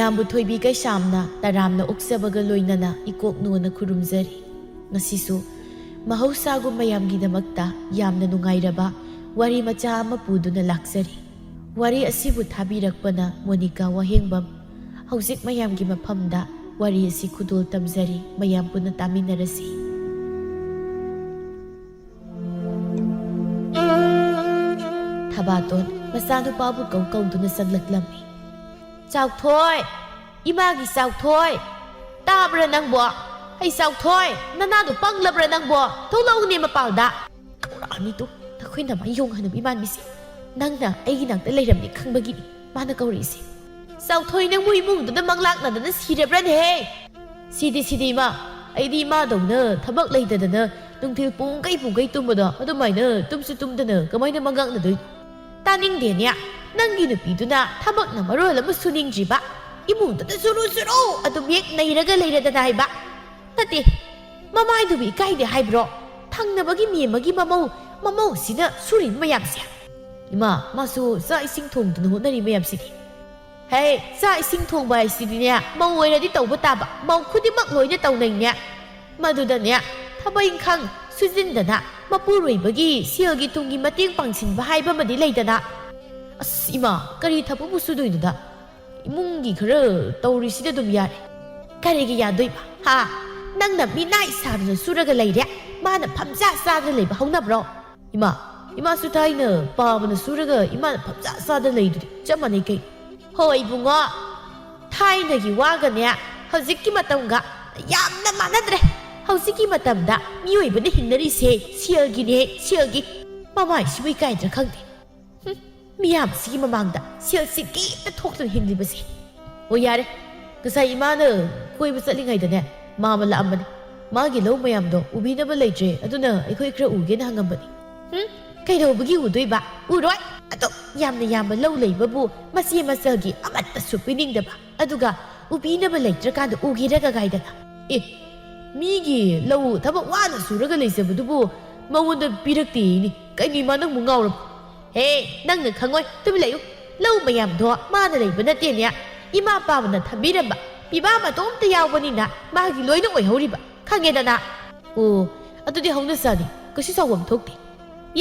ꯃꯌꯥꯝꯕꯨ ꯊꯣꯏꯕꯤ ꯀꯩꯁꯥꯝꯅ ꯇꯔꯥꯝꯅ ꯑꯣꯛꯆꯕꯒ ꯂꯣꯏꯅꯅ ꯏꯀꯣꯛꯅꯣꯅ ꯈꯨꯔꯨꯝꯖꯔꯤ ꯉꯁꯤꯁꯨ ꯃꯍꯧꯁꯥꯒꯨꯝ ꯃꯌꯥꯝꯒꯤꯗꯃꯛꯇ ꯌꯥꯝꯅ ꯅꯨꯡꯉꯥꯏꯔꯕ ꯋꯥꯔꯤ ꯃꯆꯥ ꯑꯃ ꯄꯨꯗꯨꯅ ꯂꯥꯛꯆꯔꯤ ꯋꯥꯔꯤ ꯑꯁꯤꯕꯨ ꯊꯥꯕꯤꯔꯛꯄꯅ ꯃꯣꯅꯤꯀꯥ ꯋꯥꯍꯦꯡꯕꯝ ꯍꯧꯖꯤꯛ ꯃꯌꯥꯝꯒꯤ ꯃꯐꯝꯗ ꯋꯥꯔꯤ ꯑꯁꯤ ꯈꯨꯗꯣꯜ ꯇꯝꯖꯔꯤ ꯃꯌꯥꯝ ꯄꯨꯟꯅ ꯇꯥꯃꯤꯟꯅꯔꯁꯤ ꯊꯕꯥꯇꯣꯟ ꯃꯆꯥꯅꯨꯄꯥꯕꯨ ꯀꯧꯗꯨꯅ ꯆꯪꯂꯛꯂꯝꯃꯤ ꯆꯥꯎꯊꯣꯏ 이마기 ꯆꯥꯎꯊꯣꯏ ꯇꯥꯕ꯭ꯔꯥ ꯅꯪꯕꯣ ꯍꯩ ꯆꯥꯎꯊꯣꯏ ꯅꯅꯥꯗꯣ ꯄꯪꯂꯕ꯭ꯔꯥ ꯅꯪꯕꯣ ꯊꯣꯛꯂꯛꯎꯅꯦ ꯃꯄꯥꯜꯗ ꯀꯧꯔꯛꯑꯅꯤꯗꯣ ꯅꯈꯣꯏ ꯅꯃꯥ ꯌꯣꯡꯍꯟꯅꯕ ꯏꯃꯥꯟꯕꯤꯁꯦ ꯅꯪꯅ ꯑꯩꯒꯤ ꯅꯥꯛꯇ ꯂꯩꯔꯝꯅꯤ ꯈꯪꯕꯒꯤꯅꯤ ꯃꯥꯅ ꯀꯧꯔꯛꯏꯁꯦ ꯆꯥꯎꯊꯣꯏ ꯅꯪꯕꯨ ꯏꯃꯨꯡꯗꯨꯗ ꯃꯪꯂꯥꯛꯅꯗꯅ ꯁꯤꯔꯕ꯭ꯔꯅꯦꯍꯦ ꯁꯤꯗꯤ ꯏꯃꯥ ꯑꯩꯗꯤ ꯏꯃꯥꯗꯧꯅ ꯊꯕꯛ ꯂꯩꯇꯗꯅ ꯅꯨꯡꯊꯤꯜ ꯄꯨꯡꯈꯩ ꯇꯨꯝꯕꯗꯣ ꯑꯗꯨꯃꯥꯏꯅ ꯇꯨꯝꯁꯨ ꯇꯨꯝꯗꯅ ꯀꯃꯥꯏꯅ ꯃꯪꯂꯥꯛꯅꯗꯣꯏꯅꯣ ꯇꯥꯅꯤꯡꯗꯦꯅꯦ ꯅꯪꯒꯤ ꯅꯨꯄꯤꯗꯨꯅ ꯊꯕꯛꯅ ꯃꯔꯣꯜ ꯑꯃ ꯁꯨꯅꯤꯡꯗ꯭ꯔꯤꯕ 이모한테 수루 ꯑꯗꯨꯝ ꯍꯦꯛ ꯅꯩꯔꯒ ꯂꯩꯔꯗꯅ ꯍꯥꯏꯕ ꯅꯠꯇꯦ ꯃꯃꯥꯏꯗꯨꯕꯨ ꯏꯀꯥꯏꯗꯦ ꯍꯥꯏꯕ꯭ꯔꯣ ꯊꯪꯅꯕꯒꯤ ꯃꯤ ꯑꯃꯒꯤ ꯃꯃꯧꯁꯤꯅ ꯁꯨꯔꯤꯕ ꯃꯌꯥꯝꯁꯦ 이마 마수 ꯆꯥꯛ ꯏꯁꯤꯡ ꯊꯣꯡꯗꯨꯅ ꯍꯣꯠꯅꯔꯤ ꯃꯌꯥꯝꯁꯤꯗꯤ ꯍꯦ ꯆꯥꯛ ꯏꯁꯤꯡ ꯊꯣꯡꯕ ꯍꯥꯏꯁꯤꯗꯤꯅꯦ ꯃꯧ ꯑꯣꯏꯔꯗꯤ ꯇꯧꯕ ꯇꯥꯕ ꯃꯧ ꯈꯨꯗꯤꯡꯃꯛ ꯂꯣꯏꯅ ꯇꯧꯅꯩꯅꯦ ꯃꯗꯨꯗꯅꯦ ꯊꯕꯛ ꯏꯪꯈꯥꯡ ꯁꯨꯖꯤꯟꯗꯅ ꯃꯄꯨꯔꯣꯏꯕꯒꯤ ꯁꯦꯜꯒꯤ ꯊꯨꯝꯒꯤ ꯃꯇꯦꯡ ꯄꯥꯡꯁꯤꯟꯕ ꯍꯥꯏꯕ ꯑꯃꯗꯤ ꯂꯩꯗꯅ ꯑꯁ 이마 ꯀꯔꯤ ꯊꯕꯛꯄꯨ ꯁꯨꯗꯣꯏꯅꯣꯗ 이몽기 그래 떠오르시대도 미안해 가리게 야도이봐 하 낭나 미나이 사르는 수라가 레이랴 마나 밤자 사르 레이바 하우나브로 이마 수타이는 빠바는 수라가 이마는 밤자 사르 레이들이 쩌마네 게 허이 붕어 타이너기 와가냐 허지끼 마땀가 얌나 많아드래 허지끼 마땀다 미오이번에 힘내리세 시어기 마마이 시부이 까이들 강대 미암시기 마망다 시어시기 톡톡 힘들버시 오야래 그사 이마는 코이브 썰링하이더네 마음을 라암바네 마기 로 마얌도 우비나버 레이제 아두나 이코이 크라 우게나 한감바니 그이러부기 우도이바 우로이 아또 얌바 로 레이버부 마시 마서기 아마따 수피닝다바 아두가 우비나버 레이트라간도 우기라가 가이다가 에 미기 로 타바 와나 수라가 레이서부두부 마원다 비럭티니 까이미 마능 뭉가오르 ꯍꯦ ꯅꯪꯅ ꯈꯪꯉꯣꯏ ꯇꯨꯃꯤꯟ ꯂꯩꯌꯨ ꯂꯧ ꯃꯌꯥꯝꯗꯣ ꯃꯥꯅ ꯂꯩꯕ ꯅꯠꯇꯦꯅꯦ ꯏꯃꯥ ꯄꯥꯕꯅ ꯊꯝꯕꯤꯔꯝꯕ ꯄꯤꯕꯥ ꯃꯇꯣꯝꯇ ꯌꯥꯎꯕꯅꯤꯅ ꯃꯥꯒꯤ ꯂꯣꯏꯅ ꯑꯣꯏꯍꯧꯔꯤꯕ ꯈꯪꯉꯦꯗꯅ ꯑꯣ ꯑꯗꯨꯗꯤ ꯍꯧꯅꯁꯥꯅꯤ ꯀꯩꯁꯨ ꯁꯥꯎꯐꯝ ꯊꯣꯛꯇꯦ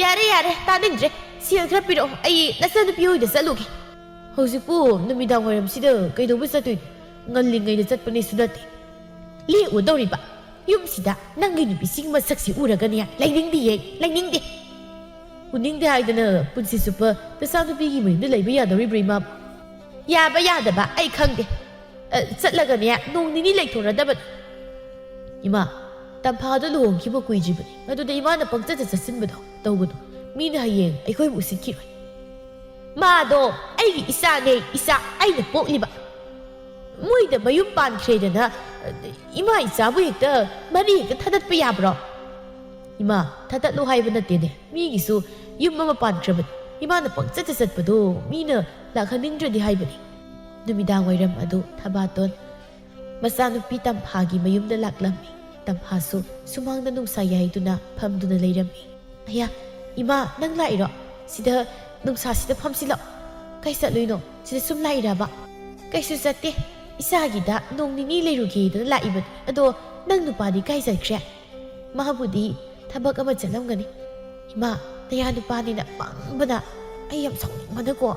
ꯌꯥꯔꯦ ꯇꯥꯅꯤꯡꯗ꯭ꯔꯦ ꯁꯦꯜ ꯈꯔ ꯄꯤꯔꯛꯑꯣ ꯑꯩ ꯅꯆꯥꯅꯨꯄꯤ ꯍꯣꯏꯗ ꯆꯠꯂꯨꯒꯦ ꯍꯧꯖꯤꯛꯄꯨ ꯅꯨꯃꯤꯗꯥꯡ ꯋꯥꯏꯔꯝꯁꯤꯗ ꯀꯩꯗꯧꯕ ꯆꯠꯇꯣꯏꯅꯣ ꯉꯜꯂꯤꯉꯩꯗ ꯆꯠꯄꯅꯦꯁꯨ ꯅꯠꯇꯦ ꯂꯦꯛꯎꯗꯧꯔꯤꯕ ꯌꯨꯝꯁꯤꯗ ꯅꯪꯒꯤ ꯅꯨꯄꯤꯁꯤꯒꯤ ꯃꯁꯛꯁꯤ ꯎꯔꯒꯅꯦ ꯂꯩꯅꯤꯡꯗꯦ 우닝대 하이드는 분시 슈퍼 대사누비기 뭐 레이브 야더리브리 마 야바 야다바 아이 칸게 ꯆꯠꯂꯒꯅꯦ ꯅꯣꯡ ꯅꯤꯅꯤ ꯂꯩꯊꯣꯔꯗꯕ 이마 ꯇꯝꯐꯥꯗ ꯂꯨꯍꯣꯡꯈꯤꯕ ꯀꯨꯏꯗ꯭ꯔꯤꯕꯅꯤ ꯑꯗꯨꯗ ꯏꯃꯥꯅ ꯄꯪꯆꯠꯇ ꯆꯠꯁꯤꯟꯕꯗꯣ ꯇꯧꯒꯅꯨ ꯃꯤꯅ ꯍꯌꯦꯡ ꯑꯩꯈꯣꯏꯕꯨ ꯎꯁꯤꯠꯈꯤꯔꯣꯏ ꯃꯥꯗꯣ ꯑꯩꯒꯤ ꯏꯆꯥꯅꯦ ꯏꯆꯥ ꯑꯩꯅ ꯄꯣꯛꯂꯤꯕ ꯃꯣꯏꯗ ꯃꯌꯨꯝ ꯄꯥꯟꯈ꯭ꯔꯦꯗꯅ 이마 이자부 ꯍꯦꯛꯇ ꯃꯔꯤ ꯍꯦꯛꯇ ꯊꯥꯗꯠꯄ ꯌꯥꯕ꯭ꯔꯣ 이마 ꯊꯥꯗꯠꯂꯣ ꯍꯥꯏꯕ ꯅꯠꯇꯦꯅꯦ ꯃꯤꯒꯤꯁꯨ ꯌꯨꯝ ꯑꯃ ꯄꯥꯟꯈ꯭ꯔꯕꯅꯤ 이마ꯅ ꯄꯪꯆꯠꯇ ꯆꯠꯄꯗꯣ ꯃꯤꯅ ꯂꯥꯛꯍꯟꯅꯤꯡꯗ꯭ꯔꯗꯤ ꯍꯥꯏꯕꯅꯤ ꯅꯨꯃꯤꯗꯥꯡ ꯋꯥꯏꯔꯝ ꯑꯗꯨ ꯊꯕꯥꯇꯣꯟ ꯃꯆꯥꯅꯨꯄꯤ ꯇꯝꯐꯥꯒꯤ ꯃꯌꯨꯝꯗ ꯂꯥꯛꯂꯝꯃꯤ ꯇꯝꯐꯥꯁꯨ ꯁꯨꯃꯥꯡꯗ ꯅꯨꯡꯁꯥ ꯌꯥꯏꯗꯨꯅ ꯐꯝꯗꯨꯅ ꯂꯩꯔꯝꯃꯤ ꯑꯌꯥ ꯏꯃꯥ ꯅꯪ ꯂꯥꯛꯏꯔꯣ ꯁꯤꯗ ꯅꯨꯡꯁꯥꯁꯤꯗ ꯐꯝꯁꯤꯜꯂꯛꯑꯣ ꯀꯩ ꯆꯠꯂꯣꯏꯅꯣ ꯁꯤꯗ ꯁꯨꯝ ꯂꯥꯛꯏꯔꯕ ꯀꯩꯁꯨ ꯆꯠꯇꯦ ꯏꯆꯥꯒꯤꯗ ꯅꯣꯡ ꯅꯤꯅꯤ ꯂꯩꯔꯨꯒꯦꯗꯅ ꯂꯥꯛꯏꯕꯅꯤ ꯑꯗꯣ ꯅꯪ ꯅꯨꯄꯥꯗꯤ ꯀꯥꯏ ꯆꯠꯈ꯭ꯔꯦ ꯃꯥꯕꯨꯗꯤ ꯊꯕꯛ ꯑꯃ ꯆꯠꯂꯝꯒꯅꯤ ꯏꯃꯥ ꯅꯌꯥ ꯅꯨꯄꯥꯅꯤꯅ ꯄꯪꯕꯅ ꯑꯩ ꯌꯥꯝ ꯁꯥꯎꯅꯤꯡꯕꯅꯀꯣ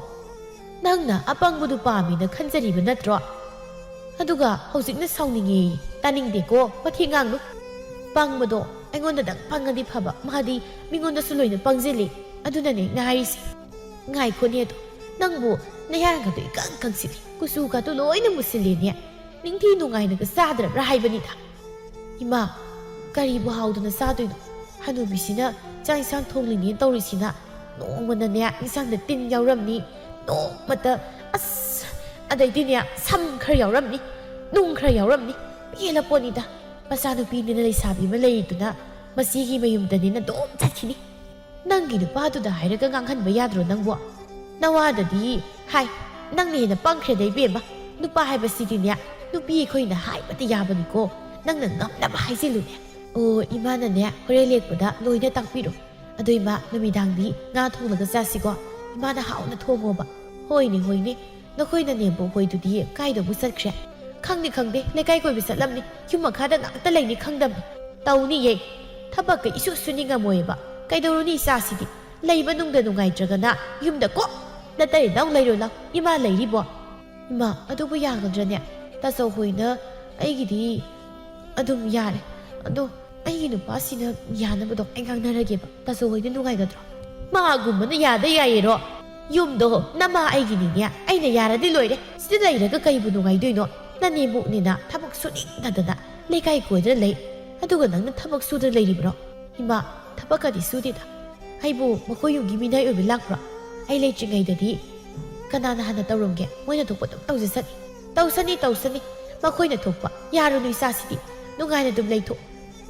ꯅꯪꯅ ꯑꯄꯪꯕꯗꯨ ꯄꯥꯝꯃꯤꯅ ꯈꯟꯖꯔꯤꯕ ꯅꯠꯇ꯭ꯔꯣ ꯑꯗꯨꯒ ꯍꯧꯖꯤꯛꯅ ꯁꯥꯎꯅꯤꯡꯉꯦ ꯇꯥꯅꯤꯡꯗꯦꯀꯣ ꯃꯊꯤ ꯉꯥꯡꯅꯨ ꯄꯪꯕꯗꯣ ꯑꯩꯉꯣꯟꯗꯗꯪ ꯄꯪꯉꯗꯤ ꯐꯕ ꯃꯥꯗꯤ ꯃꯤꯉꯣꯟꯗꯁꯨ ꯂꯣꯏꯅ ꯄꯪꯖꯤꯜꯂꯤ ꯑꯗꯨꯅꯅꯦ ꯉꯥꯏꯔꯤꯁꯦ ꯉꯥꯏꯈꯣꯅꯦ ꯑꯗꯣ ꯅꯪꯕꯨ ꯅꯌꯥꯒꯗꯣ ꯏꯀꯪ ꯀꯪꯁꯤꯜꯂꯤ ꯀꯨꯆꯨꯒꯗꯣ ꯂꯣꯏꯅ ꯃꯨꯁꯤꯜꯂꯦꯅꯦ ꯅꯤꯡꯊꯤ ꯅꯨꯡꯉꯥꯏꯅꯒ ꯆꯥꯗ꯭ꯔꯕ꯭ꯔꯥ ꯍꯥꯏꯕꯅꯤꯗ ꯏꯃꯥ ꯀꯔꯤꯕꯨ ꯍꯥꯎꯗꯅ ꯆꯥꯗꯣꯏꯅꯣ ꯍꯅꯨꯕꯤꯁꯤꯅ ꯆꯥꯛ ꯏꯟꯁꯥꯡ ꯊꯣꯡꯂꯤꯅꯦ ꯇꯧꯔꯤꯁꯤꯅ ꯅꯣꯡꯃꯅꯅꯦ ꯏꯟꯁꯥꯡꯗ ꯇꯤꯟ ꯌꯥꯎꯔꯝꯅꯤ ꯅꯣꯡꯃꯇ ꯑꯁ ꯑꯗꯩꯗꯤꯅꯦ ꯁꯝ ꯈꯔ ꯌꯥꯎꯔꯝꯅꯤ ꯅꯨꯡ ꯈꯔ ꯌꯥꯎꯔꯝꯅꯤ ꯄꯦꯜꯂꯄꯣꯠꯅꯤꯗ ꯃꯆꯥꯅꯨꯄꯤꯅꯤꯅ ꯂꯩꯁꯥꯕꯤ ꯑꯃ ꯂꯩꯔꯤꯗꯨꯅ ꯃꯁꯤꯒꯤ ꯃꯌꯨꯝꯗꯅꯤꯅ ꯑꯗꯨꯝ ꯆꯠꯈꯤꯅꯤ ꯅꯪꯒꯤ ꯅꯨꯄꯥꯗꯨꯗ ꯍꯥꯏꯔꯒ ꯉꯥꯡꯍꯟꯕ ꯌꯥꯗ꯭ꯔꯣ ꯅꯪꯕꯨ ꯅꯋꯥꯗꯗꯤ ꯍꯥꯏ ꯅꯪꯅ ꯍꯦꯟꯅ ꯄꯪꯈ꯭ꯔꯦꯗ ꯏꯕꯦꯝꯃ ꯅꯨꯄꯥ ꯍꯥꯏꯕꯁꯤꯗꯤꯅꯦ ꯅꯨꯄꯤ ꯑꯩꯈꯣꯏꯅ ꯍꯥꯏꯕꯗ ꯌꯥꯕꯅꯤꯀꯣ ꯅꯪꯅ ꯉꯝꯅꯕ ꯍꯥꯏꯖꯤꯜꯂꯨꯅꯦ ꯑꯣ ꯏꯃꯥꯅꯅꯦ ꯍꯣꯔꯦꯟ ꯂꯦꯛꯄꯗ ꯂꯣꯏꯅ ꯇꯥꯛꯄꯤꯔꯣ ꯑꯗꯣ ꯏꯃꯥ ꯅꯨꯃꯤꯗꯥꯡꯗꯤ ꯉꯥ ꯊꯣꯡꯂꯒ ꯆꯥꯁꯤꯀꯣ ꯏꯃꯥꯅ ꯍꯥꯎꯅ ꯊꯣꯡꯉꯣꯕ ꯍꯣꯏꯅꯦ ꯅꯈꯣꯏꯅ ꯅꯦꯝꯕꯣꯛ ꯍꯣꯏꯗꯨꯗꯤ ꯀꯥꯏꯗꯕꯨ ꯆꯠꯈ꯭ꯔꯦ ꯈꯪꯗꯦ ꯂꯩꯀꯥꯏ ꯀꯣꯏꯕ ꯆꯠꯂꯝꯅꯤ ꯌꯨꯝ ꯃꯈꯥꯗ ꯉꯥꯛꯇ ꯂꯩꯅꯤ ꯈꯪꯗꯕꯅꯤ ꯇꯧꯅꯤꯌꯦ ꯊꯕꯛꯀ ꯏꯁꯨ ꯁꯨꯅꯤꯡꯉꯝꯃꯣꯏꯕ ꯀꯩꯗꯧꯔꯨꯅꯤ ꯏꯆꯥꯁꯤꯗꯤ ꯂꯩꯕ ꯅꯨꯡꯗ ꯅꯨꯡꯉꯥꯏꯇ꯭ꯔꯒꯅ ꯌꯨꯝꯗ ꯀꯣꯛ ꯅꯇꯩ ꯅꯪ ꯂꯩꯔꯣ ꯂꯥꯎ ꯏꯃꯥ ꯂꯩꯔꯤꯕꯣ ꯏꯃꯥ ꯑꯗꯨꯕꯨ ꯌꯥꯒꯗ꯭ꯔꯅꯦ ꯇꯥꯆꯧ ꯍꯣꯏꯅ ꯑꯩꯒꯤꯗꯤ ꯑꯗꯨꯝ ꯌꯥꯔꯦ ꯑꯗꯣ ꯑꯩꯒꯤ ꯅꯨꯄꯥꯁꯤꯅ ꯌꯥꯅꯕꯗꯣ ꯑꯩ ꯉꯥꯡꯅꯔꯒꯦꯕ ꯇꯥꯆꯧ ꯍꯣꯏꯅ ꯅꯨꯡꯉꯥꯏꯒꯗ꯭ꯔꯣ ꯃꯥꯒꯨꯝꯕꯅ ꯌꯥꯗ ꯌꯥꯏꯌꯦꯔꯣ ꯌꯨꯝꯗꯣ ꯅꯃꯥ ꯑꯩꯒꯤꯅꯤꯅꯦ ꯑꯩꯅ ꯌꯥꯔꯗꯤ ꯂꯣꯏꯔꯦ ꯁꯤꯗ ꯂꯩꯔꯒ ꯀꯩꯕꯨ ꯅꯨꯡꯉꯥꯏꯗꯣꯏꯅꯣ ꯅꯅꯦꯝꯕꯣꯛꯅꯤꯅ ꯊꯕꯛ ꯁꯨꯅꯤꯡꯗꯗꯅ ꯂꯩꯀꯥꯏ ꯀꯣꯏꯗꯅ ꯂꯩ ꯑꯗꯨꯒ ꯅꯪꯅ ꯊꯕꯛ ꯁꯨꯗ ꯂꯩꯔꯤꯕ꯭ꯔꯣ ꯏꯃꯥ ꯊꯕꯛꯀꯗꯤ ꯁꯨꯗꯦꯗ ꯑꯩꯕꯨ ꯃꯈꯣꯏ ꯌꯨꯝꯒꯤ ꯃꯤꯅꯥꯏ ꯑꯣꯏꯕ ꯂꯥꯛꯄ꯭ꯔꯣ ꯑꯩ ꯂꯩꯇ꯭ꯔꯤꯉꯩꯗꯗꯤ ꯀꯅꯥꯅ ꯍꯥꯟꯅ ꯇꯧꯔꯝꯒꯦ ꯃꯣꯏꯅ ꯊꯣꯛꯄ ꯑꯗꯨꯝ ꯇꯧꯖꯁꯅꯤ ꯇꯧꯁꯅꯤ ꯃꯈꯣꯏꯅ ꯊꯣꯛꯄ ꯌꯥꯔꯨꯅꯨ ꯏꯆꯥꯁꯤꯗꯤ ꯅꯨꯡꯉꯥꯏꯅ ꯑꯗꯨꯝ ꯂꯩꯊꯣꯛ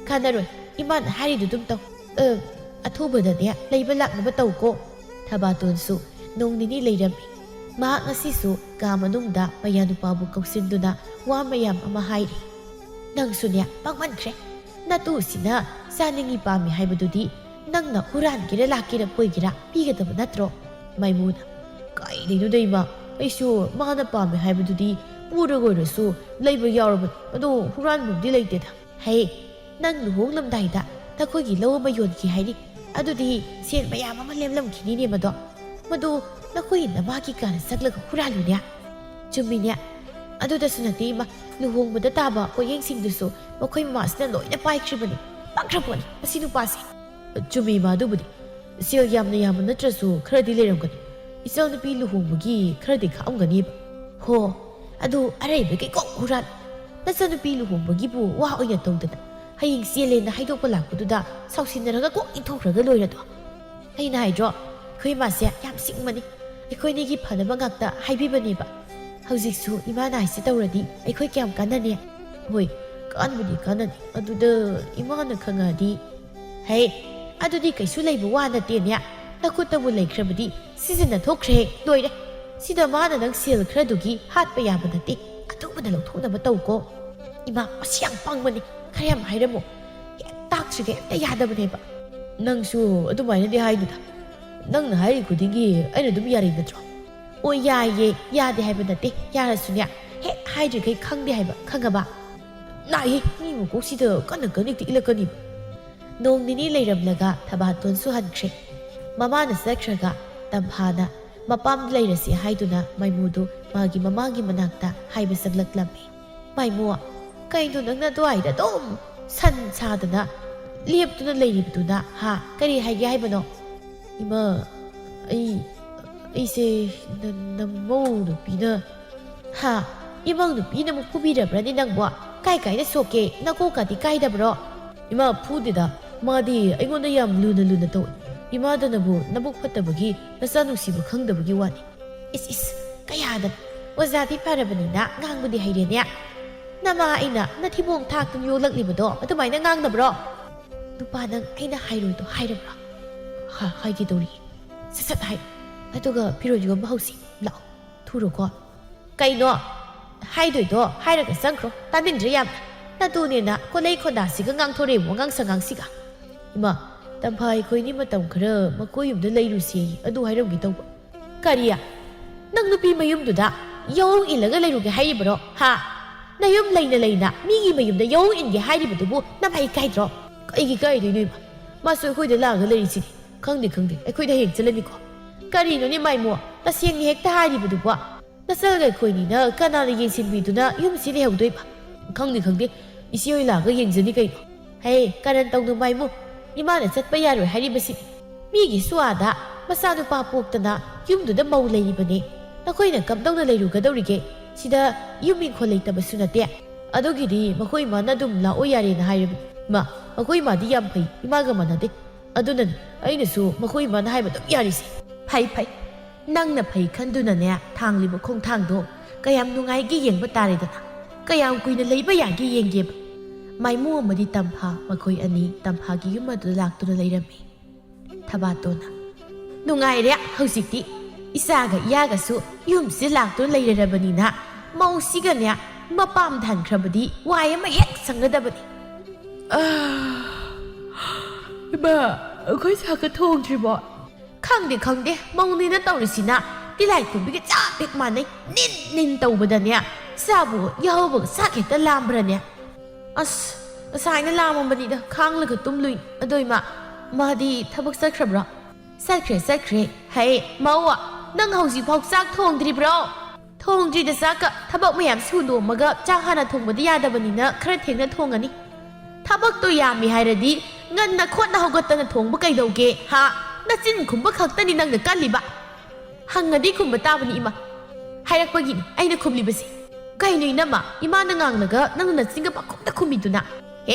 ꯀꯥꯟꯅꯔꯣꯏ ꯏꯃꯥꯅ ꯍꯥꯏꯔꯤꯗꯨ ꯑꯗꯨꯝ ꯇꯧ ꯑꯊꯨꯕꯗꯅꯦ ꯂꯩꯕ ꯂꯥꯛꯅꯕ ꯇꯧꯀꯣ ꯊꯕꯥꯇꯣꯟꯁꯨ ꯅꯣꯡ ꯅꯤꯅꯤ ꯂꯩꯔꯝꯃꯤ ꯃꯍꯥꯛ ꯉꯁꯤꯁꯨ ꯀꯥ ꯃꯅꯨꯡꯗ ꯃꯌꯥ ꯅꯨꯄꯥꯕꯨ ꯀꯧꯁꯤꯟꯗꯨꯅ ꯋꯥ ꯃꯌꯥꯝ ꯑꯃ ꯍꯥꯏꯔꯤ ꯅꯪꯁꯨꯅꯦ ꯄꯥꯛꯃꯟꯈ꯭ꯔꯦ ꯅꯇꯨꯁꯤꯅ ꯆꯥꯅꯤꯡꯉꯤ ꯄꯥꯝꯃꯤ ꯍꯥꯏꯕꯗꯨꯗꯤ ꯅꯪꯅ ꯍꯨꯔꯥꯟꯒꯦꯔ ꯂꯥꯛꯀꯦꯔ ꯄꯣꯏꯒꯦꯔ ꯄꯤꯒꯗꯕ ꯅꯠꯇ꯭ꯔꯣ ꯃꯥꯏꯃꯨꯅ ꯀꯩꯗꯩꯅꯣꯗ ꯏꯃꯥ ꯑꯩꯁꯨ ꯃꯥꯅ ꯄꯥꯝꯃꯦ ꯍꯥꯏꯕꯗꯨꯗꯤ ꯄꯨꯔꯒ ꯑꯣꯏꯔꯁꯨ ꯂꯩꯕ ꯌꯥꯎꯔꯕꯅꯤ ꯑꯗꯣ ꯍꯨꯔꯥꯟꯕꯕꯨꯗꯤ ꯂꯩꯇꯦꯗ ꯍꯦ ꯅꯪ ꯂꯨꯍꯣꯡꯂꯝꯗꯥꯏꯗ ꯅꯈꯣꯏꯒꯤ ꯂꯧ ꯑꯃ ꯌꯣꯟꯈꯤ ꯍꯥꯏꯔꯤ ꯑꯗꯨꯗꯤ ꯁꯦꯟ ꯃꯌꯥꯝ ꯑꯃ ꯂꯦꯝꯂꯝꯈꯤꯅꯤꯅꯦ ꯃꯗꯨ ꯅꯈꯣꯏꯒꯤ ꯅꯃꯥꯒꯤ ꯀꯥꯅ ꯆꯠꯂꯒ ꯍꯨꯔꯥꯜꯂꯨꯅꯦ ꯆꯨꯝꯃꯤꯅꯦ ꯑꯗꯨꯗꯁꯨ ꯅꯠꯇꯦ ꯏꯃꯥ ꯂꯨꯍꯣꯡꯕꯗ ꯇꯥꯕ ꯄꯣꯠꯌꯦꯡꯁꯤꯡꯗꯨꯁꯨ ꯃꯈꯣꯏ ꯃꯃꯥꯁꯤꯅ ꯂꯣꯏꯅ ꯄꯥꯏꯈ꯭ꯔꯤꯕꯅꯤ ꯄꯥꯛꯈ꯭ꯔꯄꯣꯠꯅꯤ ꯃꯁꯤ ꯅꯨꯄꯥꯁꯤ ꯆꯨꯝꯃꯤ ꯏꯃꯥ ꯑꯗꯨꯕꯨꯗꯤ ꯁꯦꯜ ꯌꯥꯝꯅ ꯅꯠꯇ꯭ꯔꯁꯨ ꯈꯔꯗꯤ ꯂꯩꯔꯝꯒꯅꯤ ꯏꯆꯜ ꯅꯨꯄꯤ ꯂꯨꯍꯣꯡꯕꯒꯤ ꯈꯔꯗꯤ ꯈꯥꯛꯑꯝꯒꯅꯤꯕ ꯍꯣ ꯑꯗꯨ ꯑꯔꯩꯕꯒꯤ ꯀꯣꯛ ꯍꯨꯔꯥꯟ ꯅꯆꯟꯅꯨꯄꯤ ꯂꯨꯍꯣꯡꯕꯒꯤꯕꯨ ꯋꯥ ꯑꯣꯏꯅ ꯇꯧꯗꯅ ꯍꯌꯦꯡ ꯆꯦꯜꯂꯦꯅ ꯍꯥꯏꯗꯣꯛꯄ ꯂꯥꯛꯄꯗꯨꯗ ꯁꯥꯎꯁꯤꯟꯅꯔꯒ ꯀꯣꯛ ꯏꯟꯊꯣꯛꯈ꯭ꯔꯒ ꯂꯣꯏꯔꯗꯣ ꯑꯩꯅ ꯍꯥꯏꯗ꯭ꯔꯣ ꯑꯩꯈꯣꯏ ꯃꯥꯁꯦ ꯌꯥꯝ ꯁꯤꯡꯕꯅꯤ ꯑꯩꯈꯣꯏꯅꯤꯒꯤ ꯐꯅꯕ ꯉꯥꯛꯇ ꯍꯥꯏꯕꯤꯕꯅꯦꯕ ꯍꯧꯖꯤꯛꯁꯨ ꯏꯃꯥꯅ ꯍꯥꯏꯁꯦ ꯇꯧꯔꯗꯤ ꯑꯩꯈꯣꯏ ꯀꯌꯥꯝ ꯀꯥꯟꯅꯅꯤ ꯍꯣꯏ ꯀꯥꯟꯕꯨꯗꯤ ꯀꯥꯟꯅꯅꯤ ꯑꯗꯨꯗ ꯏꯃꯥꯅ ꯈꯪꯉꯛꯑꯗꯤ ꯍꯦ ꯑꯗꯨꯗꯤ ꯀꯩꯁꯨ ꯂꯩꯕ ꯋꯥ ꯅꯠꯇꯦꯅꯦ ꯅꯈꯨꯠꯇꯕꯨ ꯂꯩꯈ꯭ꯔꯕꯗꯤ ꯁꯤꯖꯤꯟꯅꯊꯣꯛꯈ꯭ꯔꯦ ꯂꯣꯏꯔꯦ ꯁꯤꯗ ꯃꯥꯅ ꯅꯪ ꯁꯦꯜ ꯈꯔꯗꯨꯒꯤ ꯍꯥꯠꯄ ꯌꯥꯕ ꯅꯠꯇꯦ ꯑꯊꯨꯕꯗ ꯂꯧꯊꯣꯛꯅꯕ ꯇꯧꯀꯣ ꯏꯃꯥ ꯃꯁꯤ ꯌꯥꯝ ꯄꯪꯕꯅꯤ ꯈꯔ ꯌꯥꯝ ꯍꯥꯏꯔꯝꯃꯣ ꯍꯦꯛ ꯇꯥꯛꯇ꯭ꯔꯤꯒꯩ ꯑꯝꯇ ꯌꯥꯗꯕꯅꯦꯕ ꯅꯪꯁꯨ ꯑꯗꯨꯃꯥꯏꯅꯗꯤ ꯍꯥꯏꯗꯨꯗ ꯅꯪꯅ ꯍꯥꯏꯔꯤ ꯈꯨꯗꯤꯡꯒꯤ ꯑꯩꯅ ꯑꯗꯨꯝ ꯌꯥꯔꯤ ꯅꯠꯇ꯭ꯔꯣ ꯑꯣ ꯌꯥꯏꯌꯦ ꯌꯥꯗꯦ ꯍꯥꯏꯕ ꯅꯠꯇꯦ ꯌꯥꯔꯁꯨꯅꯦ ꯍꯦꯛ ꯍꯥꯏꯗ꯭ꯔꯤꯈꯩ ꯈꯪꯗꯦ ꯍꯥꯏꯕ ꯈꯪꯉꯕ ꯅꯥꯏꯍꯦ ꯃꯤ ꯃꯀꯣꯛꯁꯤꯗ ꯀꯟꯅ ꯍꯦꯛꯇ ꯏꯜꯂꯛꯀꯅꯤꯕ ꯅꯣꯡ ꯅꯤꯅꯤ ꯂꯩꯔꯝꯂꯒ ꯊꯕꯥꯇꯣꯟꯁꯨ ꯍꯟꯈ꯭ꯔꯦ ꯃꯃꯥꯅ ꯆꯠꯈ꯭ꯔꯒ ꯇꯝꯐꯥꯅ ꯃꯄꯥꯝꯗ ꯂꯩꯔꯁꯤ ꯍꯥꯏꯗꯨꯅ ꯃꯥꯏꯃꯨꯗꯨ ꯃꯥꯒꯤ ꯃꯃꯥꯒꯤ ꯃꯅꯥꯛꯇ ꯍꯥꯏꯕ ꯆꯪꯂꯛꯂꯝꯃꯤ ꯃꯥꯏꯃꯨ ꯀꯩꯅꯣ ꯅꯪꯅ ꯑꯗꯨꯋꯥꯏꯗ ꯑꯗꯨꯝ ꯁꯟ ꯁꯥꯗꯅ ꯂꯦꯞꯇꯨꯅ ꯂꯩꯔꯤꯕꯗꯨꯅ ꯀꯔꯤ ꯍꯥꯏꯒꯦ ꯍꯥꯏꯕꯅꯣ ꯏꯃꯥ ꯑꯩꯁꯦ ꯅꯃꯧ ꯅꯨꯄꯤꯅ ꯏꯃꯧ ꯅꯨꯄꯤꯅ ꯑꯃꯨꯛ ꯐꯨꯕꯤꯔꯕ꯭ꯔꯅꯤ ꯅꯪꯕꯣ ꯀꯥꯏꯗ ꯁꯣꯛꯀꯦ ꯅꯀꯣꯛꯀꯗꯤ ꯀꯥꯏꯗꯕ꯭ꯔꯣ ꯏꯃꯥ ꯐꯨꯗꯦꯗ ꯃꯥꯗꯤ ꯑꯩꯉꯣꯟꯗ ꯌꯥꯝ ꯂꯨꯅ ꯇꯧꯏ ꯏꯃꯥꯗꯅꯕꯨ ꯅꯕꯨꯛ ꯐꯠꯇꯕꯒꯤ ꯅꯆꯥ ꯅꯨꯡꯁꯤꯕ ꯈꯪꯗꯕꯒꯤ ꯋꯥꯅꯤ ꯏꯁ ꯀꯌꯥꯗ ꯑꯣꯖꯥꯗꯤ ꯐꯔꯕꯅꯤꯅ ꯉꯥꯡꯕꯗꯤ ꯍꯩꯔꯦꯅꯦ ꯅꯃꯥ ꯑꯩꯅ ꯅꯊꯤꯕꯣꯡ ꯊꯥꯛꯇꯨꯅ ꯌꯣꯜꯂꯛꯂꯤꯕꯗꯣ ꯑꯗꯨꯃꯥꯏꯅ ꯉꯥꯡꯅꯕ꯭ꯔꯣ ꯅꯨꯄꯥ ꯅꯪ ꯑꯩꯅ ꯍꯥꯏꯔꯣꯏꯗꯣ ꯍꯥꯏꯔꯕ꯭ꯔꯣ ꯍꯥꯏꯒꯦꯗꯧꯔꯤ ꯁꯠ ꯍꯥꯏ ꯑꯗꯨꯒ ꯐꯤꯔꯣꯜ ꯌꯣꯟꯕ ꯍꯧꯁꯤ ꯂꯥꯛꯑꯣ ꯊꯨꯔꯣꯀꯣ ꯀꯩꯅꯣ ꯍꯥꯏꯗꯣꯏꯗꯣ ꯍꯥꯏꯔꯒ ꯆꯪꯈ꯭ꯔꯣ ꯇꯥꯅꯤꯡꯗ꯭ꯔꯦ ꯌꯥꯝꯅ ꯅꯇꯨꯅꯦꯅ ꯈꯣꯂꯩ ꯈꯣꯟꯗꯥꯁꯤꯒ ꯉꯥꯡꯊꯣꯔꯛꯏꯕ ꯋꯥꯉꯥꯡ ꯁꯉꯥꯡꯁꯤꯒ ꯏꯃꯥ ꯇꯝꯐꯥ ꯑꯩꯈꯣꯏꯅꯤ ꯃꯇꯝ ꯈꯔ ꯃꯈꯣꯏ ꯌꯨꯝꯗ ꯂꯩꯔꯨꯁꯤ ꯑꯗꯨ ꯍꯥꯏꯔꯝꯒꯦ ꯇꯧꯕ ꯀꯔꯤ ꯅꯪ ꯅꯨꯄꯤ ꯃꯌꯨꯝꯗꯨꯗ ꯌꯥꯎ 이ꯜꯂꯒ ꯂꯩꯔꯨꯒꯦ ꯍꯥꯏꯔꯤꯕ꯭ꯔꯣ ꯅꯌꯨꯝ ꯂꯩꯅ ꯃꯤꯒꯤ ꯃꯌꯨꯝꯗ ꯌꯥꯎ 인게 ꯍꯥꯏꯔꯤꯕꯗꯨꯕꯨ ꯅꯃꯥꯏ ꯀꯥꯏꯗ꯭ꯔꯣ ꯀꯩꯒꯤ ꯀꯥꯏꯗꯣꯏꯅꯣ ꯏꯃꯥ ꯃꯥꯁꯨ ꯑꯩꯈꯣꯏꯗ ꯂꯥꯛꯑꯒ ꯂꯩꯔꯤꯁꯤꯗꯤ ꯈꯪꯗꯦ ꯑꯩꯈꯣꯏꯗ ꯍꯌꯦꯡ ꯆꯠꯂꯅꯤꯀꯣ ꯀꯔꯤꯅꯣꯅꯦ ꯃꯥꯏꯃꯣ ꯇꯁꯦꯡꯅ ꯍꯦꯛꯇ ꯍꯥꯏꯔꯤꯕꯗꯨꯕꯣ ꯅꯆꯜꯒ ꯑꯩꯈꯣꯏꯅꯤꯅ ꯀꯅꯥꯅ ꯌꯦꯡꯁꯤꯟꯕꯤꯗꯨꯅ ꯌꯨꯝꯁꯤ ꯂꯩꯍꯧꯗꯣꯏꯕ ꯈꯪꯗꯦ ꯏꯆꯦ ꯍꯣꯏ ꯂꯥꯛꯑꯒ ꯌꯦꯡꯖꯅꯤ ꯀꯩꯅꯣ ꯍꯦ ꯀꯔꯟ ꯇꯧꯅꯨ ꯃꯥꯏꯃꯣ ꯏꯃꯥꯅ ꯆꯠꯄ ꯌꯥꯔꯣꯏ ꯍꯥꯏꯔꯤꯕꯁꯤꯗꯤ ꯃꯤꯒꯤ ꯁ꯭ꯋꯥꯗ ꯃꯆꯥꯅꯨꯄꯥ ꯄꯣꯛꯇꯅ ꯌꯨꯝꯗꯨꯗ ꯃꯧ ꯂꯩꯔꯤꯕꯅꯤ ꯅꯈꯣꯏꯅ ꯀꯝꯗꯧꯅ ꯂꯩꯔꯨꯒꯗꯧꯔꯤꯒꯦ ꯁꯤꯗ ꯌꯨꯝ ꯏꯪꯈꯣꯜ ꯂꯩꯇꯕꯁꯨ ꯅꯠꯇꯦ ꯑꯗꯨꯒꯤꯗꯤ ꯃꯈꯣꯏ ꯏꯃꯥꯅ ꯑꯗꯨꯝ ꯂꯥꯛꯑꯣ ꯌꯥꯔꯦꯅ ꯍꯥꯏꯔꯕꯅꯤ ꯏꯃꯥ ꯃꯈꯣꯏ ꯏꯃꯥꯗꯤ ꯌꯥꯝ ꯐꯩ ꯏꯃꯥꯒ ꯃꯥꯟꯅꯗꯦ ꯑꯗꯨꯅꯅꯤ ꯑꯩꯅꯁꯨ ꯃꯈꯣꯏ ꯏꯃꯥꯅ ꯍꯥꯏꯕ ꯑꯗꯨꯝ ꯌꯥꯔꯤꯁꯦ ꯐꯩ ꯅꯪꯅ ꯐꯩ ꯈꯟꯗꯨꯅꯅꯦ ꯊꯥꯡꯂꯤꯕ ꯈꯣꯡꯊꯥꯡꯗꯣ ꯀꯌꯥꯝ ꯅꯨꯡꯉꯥꯏꯒꯦ ꯌꯦꯡꯕ ꯇꯥꯔꯦꯗꯅ ꯀꯌꯥꯝ ꯀꯨꯏꯅ ꯂꯩꯕ ꯌꯥꯒꯦ ꯌꯦꯡꯒꯦꯕ ꯃꯥꯏꯃꯨ ꯑꯃꯗꯤ ꯇꯝꯐꯥ ꯃꯈꯣꯏ ꯑꯅꯤ ꯇꯝꯐꯥꯒꯤ ꯌꯨꯝ ꯑꯗꯨꯗ ꯂꯥꯛꯇꯨꯅ ꯂꯩꯔꯝꯃꯤ ꯊꯕꯥꯇꯣꯟꯅ ꯅꯨꯡꯉꯥꯏꯔꯦ ꯍꯧꯖꯤꯛꯇꯤ ꯏꯆꯥꯒ ꯏꯌꯥꯒꯁꯨ ꯌꯨꯝꯁꯤ ꯂꯥꯛꯇꯨꯅ ꯂꯩꯔꯔꯕꯅꯤꯅ ꯃꯧꯁꯤꯒꯅꯦ ꯃꯄꯥꯝꯗ ꯍꯟꯈ꯭ꯔꯕꯗꯤ ꯋꯥꯏ ꯑꯃ ꯍꯦꯛ ꯁꯪꯒꯗꯕꯅꯤ ꯏꯃꯥ ꯑꯩꯈꯣꯏ ꯆꯥꯛꯀ ꯊꯣꯡꯗ꯭ꯔꯤꯕꯣ ꯈꯪꯗꯦ ꯃꯧꯅꯤꯅ ꯇꯧꯔꯤꯁꯤꯅ ꯇꯤꯂꯥꯏ ꯈꯨꯝꯕꯤꯒ ꯆꯞ ꯍꯦꯛ ꯃꯥꯟꯅꯩ ꯅꯤꯟ ꯅꯤꯟ ꯇꯧꯕꯗꯅꯦ ꯆꯥꯕꯨ ꯌꯥꯍꯧꯕꯒ ꯆꯥꯛ ꯍꯦꯛꯇ ꯂꯥꯝꯕ꯭ꯔꯅꯦ ꯑꯁ ꯉꯁꯥꯏꯅ ꯂꯥꯝꯃꯝꯕꯅꯤꯗ ꯈꯥꯡꯂꯒ ꯇꯨꯝꯂꯨꯏ ꯑꯗꯣ ꯏꯃꯥ ꯃꯥꯗꯤ ꯊꯕꯛ ꯆꯠꯈ꯭ꯔꯕ꯭ꯔꯣ ꯆꯠꯈ꯭ꯔꯦ ꯍꯩ ꯃꯧ ꯅꯪ ꯍꯧꯖꯤꯛꯐꯥꯎ ꯆꯥꯛ ꯊꯣꯡꯗ꯭ꯔꯤꯕ꯭ꯔꯣ ꯊꯣꯡꯗ꯭ꯔꯤꯗ ꯆꯥꯛꯀ ꯊꯕꯛ ꯃꯌꯥꯝ ꯁꯨꯗꯣꯛꯑꯝꯃꯒ ꯆꯥꯛ ꯍꯥꯟꯅ ꯊꯣꯡꯕꯗꯤ ꯌꯥꯗꯕꯅꯤꯅ ꯈꯔ ꯊꯦꯡꯅ ꯊꯣꯡꯉꯅꯤ ꯊꯕꯛꯇꯣ ꯌꯥꯝꯃꯤ ꯍꯥꯏꯔꯗꯤ ꯉꯟꯅ ꯈꯣꯠꯅ ꯍꯧꯒꯠꯇꯅ ꯊꯣꯡꯕ ꯀꯩꯗꯧꯒꯦ ꯍꯥ ꯅꯆꯤꯟ ꯈꯨꯝꯕ ꯈꯛꯇꯅꯤ ꯅꯪꯅ ꯀꯜꯂꯤꯕ ꯍꯪꯉꯗꯤ ꯈꯨꯝꯕ ꯇꯥꯕꯅꯤ ꯏꯃꯥ ꯍꯥꯏꯔꯛꯄꯒꯤꯅꯤ ꯑꯩꯅ ꯈꯨꯝꯂꯤꯕꯁꯤ ꯀꯩꯅꯣ ꯏꯅꯝꯃ ꯏꯃꯥꯅ ꯉꯥꯡꯂꯒ ꯅꯪꯅ ꯅꯆꯤꯟꯒ ꯄꯥꯈꯨꯝꯗ ꯈꯨꯝꯃꯤꯗꯨꯅ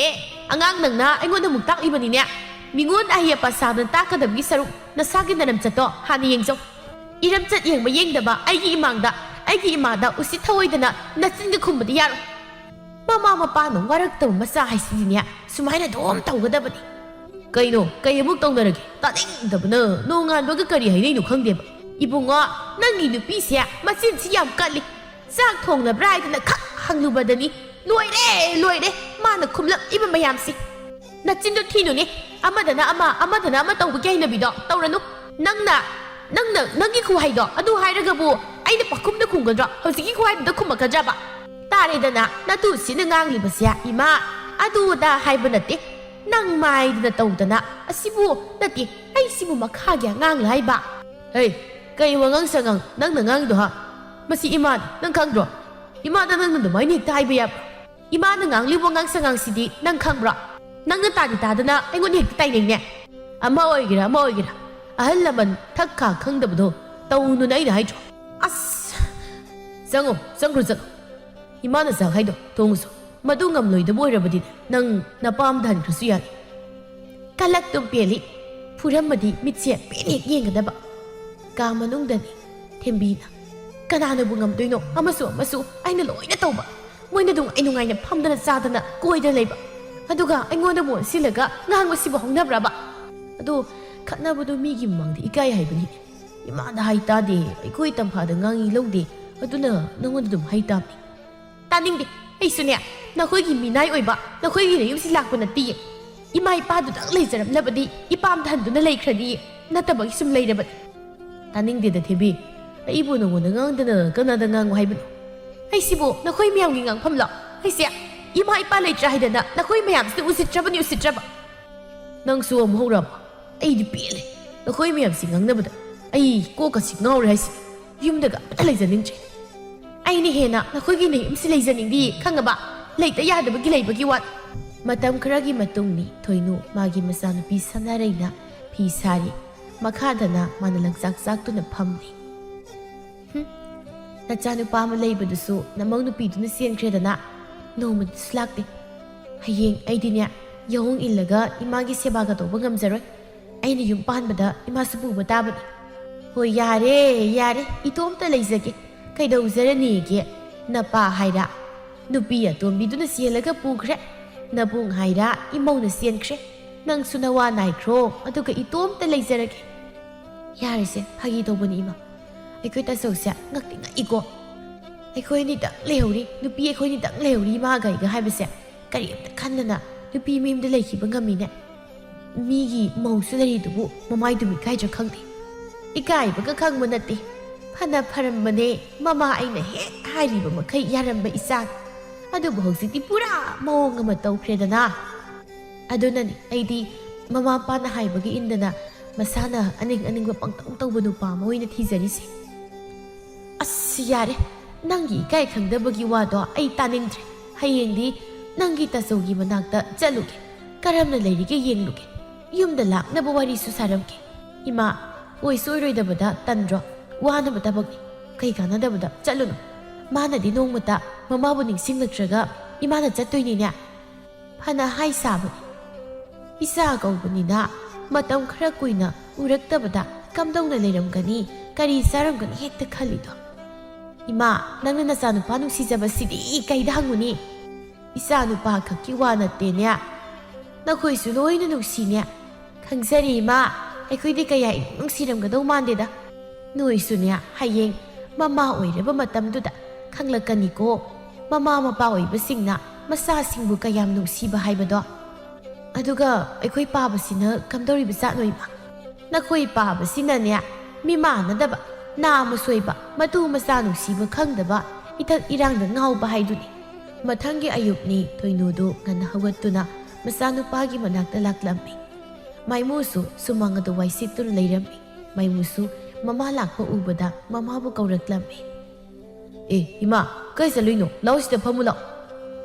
ꯑꯉꯥꯡ ꯅꯪꯅ ꯑꯩꯉꯣꯟꯗ ꯑꯃꯨꯛ ꯇꯥꯛꯂꯤꯕꯅꯤꯅꯦ ꯃꯤꯉꯣꯟ ꯑꯍꯩ ꯑꯄꯥ ꯁꯥꯗꯅ ꯇꯥꯛꯀꯗꯕꯒꯤ ꯁꯔꯨꯛ ꯅꯁꯥꯒꯤ ꯅꯔꯝꯆꯠꯇꯣ ꯍꯥꯟꯅ ꯌꯦꯡꯖꯧ ꯏꯔꯝꯆꯠ ꯌꯦꯡꯕ ꯌꯦꯡꯗꯕ ꯑꯩꯒꯤ ꯏꯃꯥꯡꯗ ꯑꯩꯒꯤ ꯏꯃꯥꯗ ꯎꯁꯤꯠ ꯊꯑꯣꯏꯗꯅ ꯅꯆꯤꯟꯒ ꯈꯨꯝꯕꯗꯤ ꯌꯥꯔꯣꯏ ꯃꯃꯥ ꯃꯄꯥꯅ ꯋꯥꯔꯛꯇꯕ ꯃꯆꯥ ꯍꯥꯏꯁꯤꯗꯤꯅꯦ ꯁꯨꯃꯥꯏꯅ ꯑꯗꯨꯝ ꯇꯧꯒꯗꯕꯅꯤ ꯀꯩꯅꯣ ꯀꯩ ꯑꯃꯨꯛ ꯇꯧꯅꯔꯒꯦ ꯇꯥꯅꯤꯡꯗꯕꯅ ꯅꯣꯡꯉꯥꯟꯕꯒ ꯀꯔꯤ ꯍꯥꯏꯅꯩꯅꯣ ꯈꯪꯗꯦꯕ ꯏꯕꯨꯡꯉꯣ ꯅꯪꯒꯤ ꯅꯨꯄꯤꯁꯦ ꯃꯆꯤꯟꯁꯤ ꯌꯥꯝ ꯀꯜꯂꯤ ꯆꯥꯛ ꯊꯣꯡꯂꯕ꯭ꯔꯥ ꯍꯥꯏꯗꯅ ꯈꯛ ꯍꯪꯂꯨꯕꯗꯅꯤ ꯂꯣꯏꯔꯦ ꯃꯥꯅ ꯈꯨꯝꯂꯛꯏꯕ ꯃꯌꯥꯝꯁꯤ ꯅꯆꯤꯟꯗꯣ ꯊꯤꯅꯨꯅꯦ ꯑꯃꯗꯅ ꯑꯃ ꯇꯧꯕꯒꯤ ꯍꯩꯅꯕꯤꯗꯣ ꯇꯧꯔꯅꯨ ꯅꯪꯒꯤ ꯈꯨꯍꯩꯗꯣ ꯑꯗꯨ ꯍꯥꯏꯔꯒꯕꯨ ꯑꯩꯅ ꯄꯥꯈꯨꯝꯗ ꯈꯨꯝꯒꯗ꯭ꯔꯣ ꯍꯧꯖꯤꯛꯀꯤ ꯈꯨꯍꯩꯗꯨꯗ ꯈꯨꯝꯃꯛꯀꯗ꯭ꯔꯕ ꯇꯥꯔꯦꯗꯅ ꯅꯇꯨꯁꯤꯅ ꯉꯥꯡꯂꯤꯕꯁꯦ ꯏꯃꯥ ꯑꯗꯨꯗ ꯍꯥꯏꯕ ꯅꯠꯇꯦ ꯅꯪ ꯃꯥꯏꯗꯅ ꯇꯧꯗꯅ ꯑꯁꯤꯕꯨ ꯅꯠꯇꯦ ꯑꯩꯁꯤꯕꯨ ꯃꯈꯥꯒꯤ ꯑꯉꯥꯡꯂ ꯍꯥꯏꯕ ꯀꯩ ꯋꯥꯉꯥꯡ ꯁꯉꯥꯡ ꯅꯪꯅ ꯉꯥꯡꯉꯤꯗꯣ ꯍꯥ ꯃꯁꯤ ꯏꯃꯥꯅꯤ ꯅꯪ ꯈꯪꯗ꯭ꯔꯣ ꯏꯃꯥꯗ ꯅꯪꯅ ꯑꯗꯨꯃꯥꯏꯅ ꯍꯦꯛꯇ ꯍꯥꯏꯕ ꯌꯥꯕ꯭ꯔꯣ 이마는 앙리봉 앙상앙시디 난 칸브라 낭는 따디 따드나 앵곤 핵 따이네 아마 어이기라 아할라만 탁카 캉다부도 떠우는 아이다 하이죠 아스 쌍어 쌍그르 이마는 쌍 하이도 동우소 마둥암 로이드 보이라버디 낭 나빠암 단그르수 야기 칼락tum 벨리 푸람마디 미치에 삐닉 옌가다바 까마농다니 템비나 까나나부 ngamdoino amasu aina loina tawba moina dung ainu ngaina phamdana chadana koida leiba aduga aingonda mo silaga ngang sibo hongnabraba adu khatnabudu migi mangdi ikai haibani imanda haita de aikoi tamphada ngangi lode aduna nangonda dum haita ni taningde aisunya nakhoi gi minai oiba nakhoi gi yumsi lakpana ti imai pa du dang leijaram labadi ipam thanduna leikradi natabagi sum leirabadi taningde da thebi aibu nongona ngangdana kanada ngang haibano aisibo nakhoi miyam gi ngang phamla aisia ima ipa leitra haidana nakhoi miyam se usitraba nangsu am horab ai di pele nakhoi miyam si ngangnabada ai ko ka si ngawre haisi yumdaga pata leijaning ai ni hena nakhoi gi nei umsi leijaning di khangaba leita yadaba gi leibagi wat matam kharagi matungni thoinu magi masanu pi sanareina phi sari makhadana manalang sak tuna phamni Nachanu pama leibadusu namang nupiduna sienkhredana nomad slakte hayeng aidinya yong illaga imagi sebaga toba ngamjaroi aina yum panbada imasu puba tabani hoi yare itomta leizage kaidau zarani ge napa haira nupi atombiduna sielaga pukhre nabung haira imona sienkhre nang sunawa naikro aduga itomta leizarage yare se hagi tobani ima aikoi ta sosya ngakti ngaiko aikoi ni dang leuri nupi aikoi ni dang leuri ma gai ga haibase kari ta khanna nupi mim de leikhiba ngamine migi mausu lari dubu mamai dumi kai ja khangti ikai ba ka khangba nati phana pharambane mama aina he hairiba makai yaramba isa adu bhogsi ti pura mawng ma tawkhredana adunani aidi mama pa na haibagi indana masana aning ba pangtang tawba nupa moina thijarisi yare nangi kai khangdabagi wado ai taningdre hayengdi nangi tasogi manakta chaluge karamna leirige yengluge yumda lakna bawari su saramge ima oi soiroi dabada tandro wana badabagi kai kana dabada chalunu mana di nongmata mama bu ningsinglatraga imana chattoini nya phana hai sabani isa gaubani matam khara kuina uraktabada kamdongna leiramgani kari saramgani hekta khalido Ima, nangna nasa nupa nung sijaba sidi kaida hanguni. Isa nupa kakiwa na tenya. Nakoy suloy na nung sinya. Kangsari ima, ay ko'y di kaya nung siram gadaw mandida. Nuy sunya, hayeng, mama oy reba matam duda. Kanglakan niko, mama mapaoy basing na, masasing bu kayam nung siba hay bado. Aduga, ay ko'y pabasina kamdori basa no ima. Nakoy pabasina niya, mima na daba. ꯅꯥ ꯑꯃ ꯁꯣꯏꯕ ꯃꯇꯨ ꯃꯆꯥ ꯅꯨꯡꯁꯤꯕ ꯈꯪꯗꯕ ꯏꯊꯛ ꯏꯔꯥꯡꯗ ꯉꯥꯎꯕ ꯍꯥꯏꯗꯨꯅꯤ꯫ ꯃꯊꯪꯒꯤ ꯑꯌꯨꯛꯅꯤ ꯊꯣꯏꯅꯨꯗꯨ ꯉꯟꯅ ꯍꯧꯒꯠꯇꯨꯅ ꯃꯆꯥꯅꯨꯄꯥꯒꯤ ꯃꯅꯥꯛꯇ ꯂꯥꯛꯂꯝꯃꯤ꯫ ꯃꯥꯏꯃꯨꯁꯨ ꯁꯨꯃꯥꯡ ꯑꯗꯨ ꯋꯥꯏꯁꯤꯠꯇꯨꯅ ꯂꯩꯔꯝꯃꯤ꯫ ꯃꯥꯏꯃꯨꯁꯨ ꯃꯃꯥ ꯂꯥꯛꯄ ꯎꯕꯗ ꯃꯃꯥꯕꯨ ꯀꯧꯔꯛꯂꯝꯃꯤ꯫ ꯏꯃꯥ ꯀꯩ ꯆꯠꯂꯨꯏꯅꯣ? ꯂꯥꯛꯑꯣ ꯁꯤꯗ ꯐꯝꯃꯨ ꯂꯥꯛꯑꯣ꯫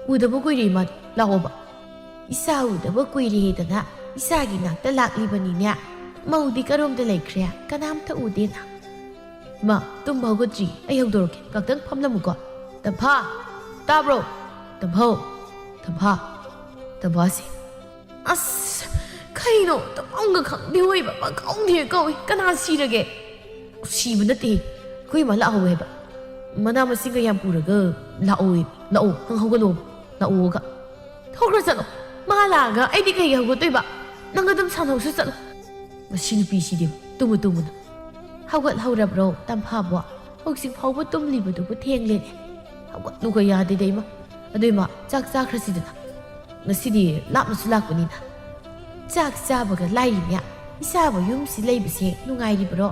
ꯎꯗꯕ ꯀꯨꯏꯔꯦ ꯏꯃꯥ, ꯂꯥꯛꯑꯣꯕ꯫ ꯏꯆꯥ ꯎꯗꯕ ꯀꯨꯏꯔꯦꯗꯅ ꯏꯆꯥꯒꯤ ꯅꯥꯛꯇ ꯂꯥꯛꯂꯤꯕꯅꯤꯅꯦ꯫ ꯃꯧꯗꯤ ꯀꯔꯣꯝꯗ ꯂꯩꯈ꯭ꯔꯦ? ꯀꯅꯥꯝꯇ ꯎꯗꯦꯅ꯫ ꯏꯃꯥ ꯇꯨꯝꯕ ꯍꯧꯒꯠꯇ꯭ꯔꯤ, ꯑꯩ ꯍꯧꯗꯣꯔꯛꯀꯦ, ꯉꯥꯛꯇꯪ ꯐꯝꯂꯝꯃꯨꯀꯣ꯫ ꯇꯝꯐꯥ ꯇꯥꯕ꯭ꯔꯣ? ꯇꯝꯐꯧ, ꯇꯝꯐꯥ, ꯇꯝꯐꯥꯁꯤ ꯑꯁ ꯀꯩꯅꯣ ꯇꯝꯐꯝꯒ ꯈꯪꯗꯦ ꯍꯣꯏꯕ, ꯄꯪꯀꯧꯗꯦ ꯀꯧꯏ꯫ ꯀꯅꯥ ꯁꯤꯔꯒꯦ? ꯁꯤꯕ ꯅꯠꯇꯦ, ꯑꯩꯈꯣꯏ ꯏꯃꯥ ꯂꯥꯛꯍꯧꯋꯦ ꯍꯥꯏꯕ꯫ ꯃꯅꯥ ꯃꯁꯤꯡꯒ ꯌꯥꯝ ꯄꯨꯔꯒ ꯂꯥꯛꯑꯣ ꯂꯥꯛꯑꯣ, ꯅꯪ ꯍꯧꯒꯠꯂꯣꯕ, ꯂꯥꯛꯑꯣꯒ ꯊꯣꯛꯈ꯭ꯔ ꯆꯠꯂꯣ꯫ ꯃꯥ ꯂꯥꯛꯑꯒ ꯑꯩꯗꯤ ꯀꯩꯒꯤ ꯍꯧꯒꯠꯇꯣꯏꯕ? ꯅꯪ ꯑꯗꯨꯝ ꯁꯥꯟꯅꯧꯁꯨ ꯆꯠꯂꯣ꯫ ꯃꯁꯤ ꯅꯨꯄꯤꯁꯤꯗꯤ ꯇꯨꯝꯃꯨ ꯇꯨꯝꯃꯨꯅ꯫ ꯍꯧꯒꯠꯍꯧꯔꯕ꯭ꯔꯣ ꯇꯝꯐꯥꯕꯣ? ꯍꯧꯖꯤꯛ ꯐꯥꯎꯕ ꯇꯨꯝꯂꯤꯕꯗꯨꯕꯨ ꯊꯦꯡꯂꯦꯅꯦ꯫ ꯍꯧꯒꯠꯂꯨꯒ ꯌꯥꯗꯦꯗ ꯏꯃꯥ꯫ ꯑꯗꯨ ꯏꯃꯥ ꯆꯥꯛ ꯆꯥꯈ꯭ꯔꯁꯤꯗꯅ, ꯉꯁꯤꯗꯤ ꯂꯥꯞꯅꯁꯨ ꯂꯥꯛꯄꯅꯤꯅ꯫ ꯆꯥꯛ ꯆꯥꯕꯒ ꯂꯥꯏꯔꯤꯅꯦ, ꯏꯆꯥꯕꯨ ꯌꯨꯝꯁꯤ ꯂꯩꯕꯁꯦ ꯅꯨꯡꯉꯥꯏꯔꯤꯕ꯭ꯔꯣ?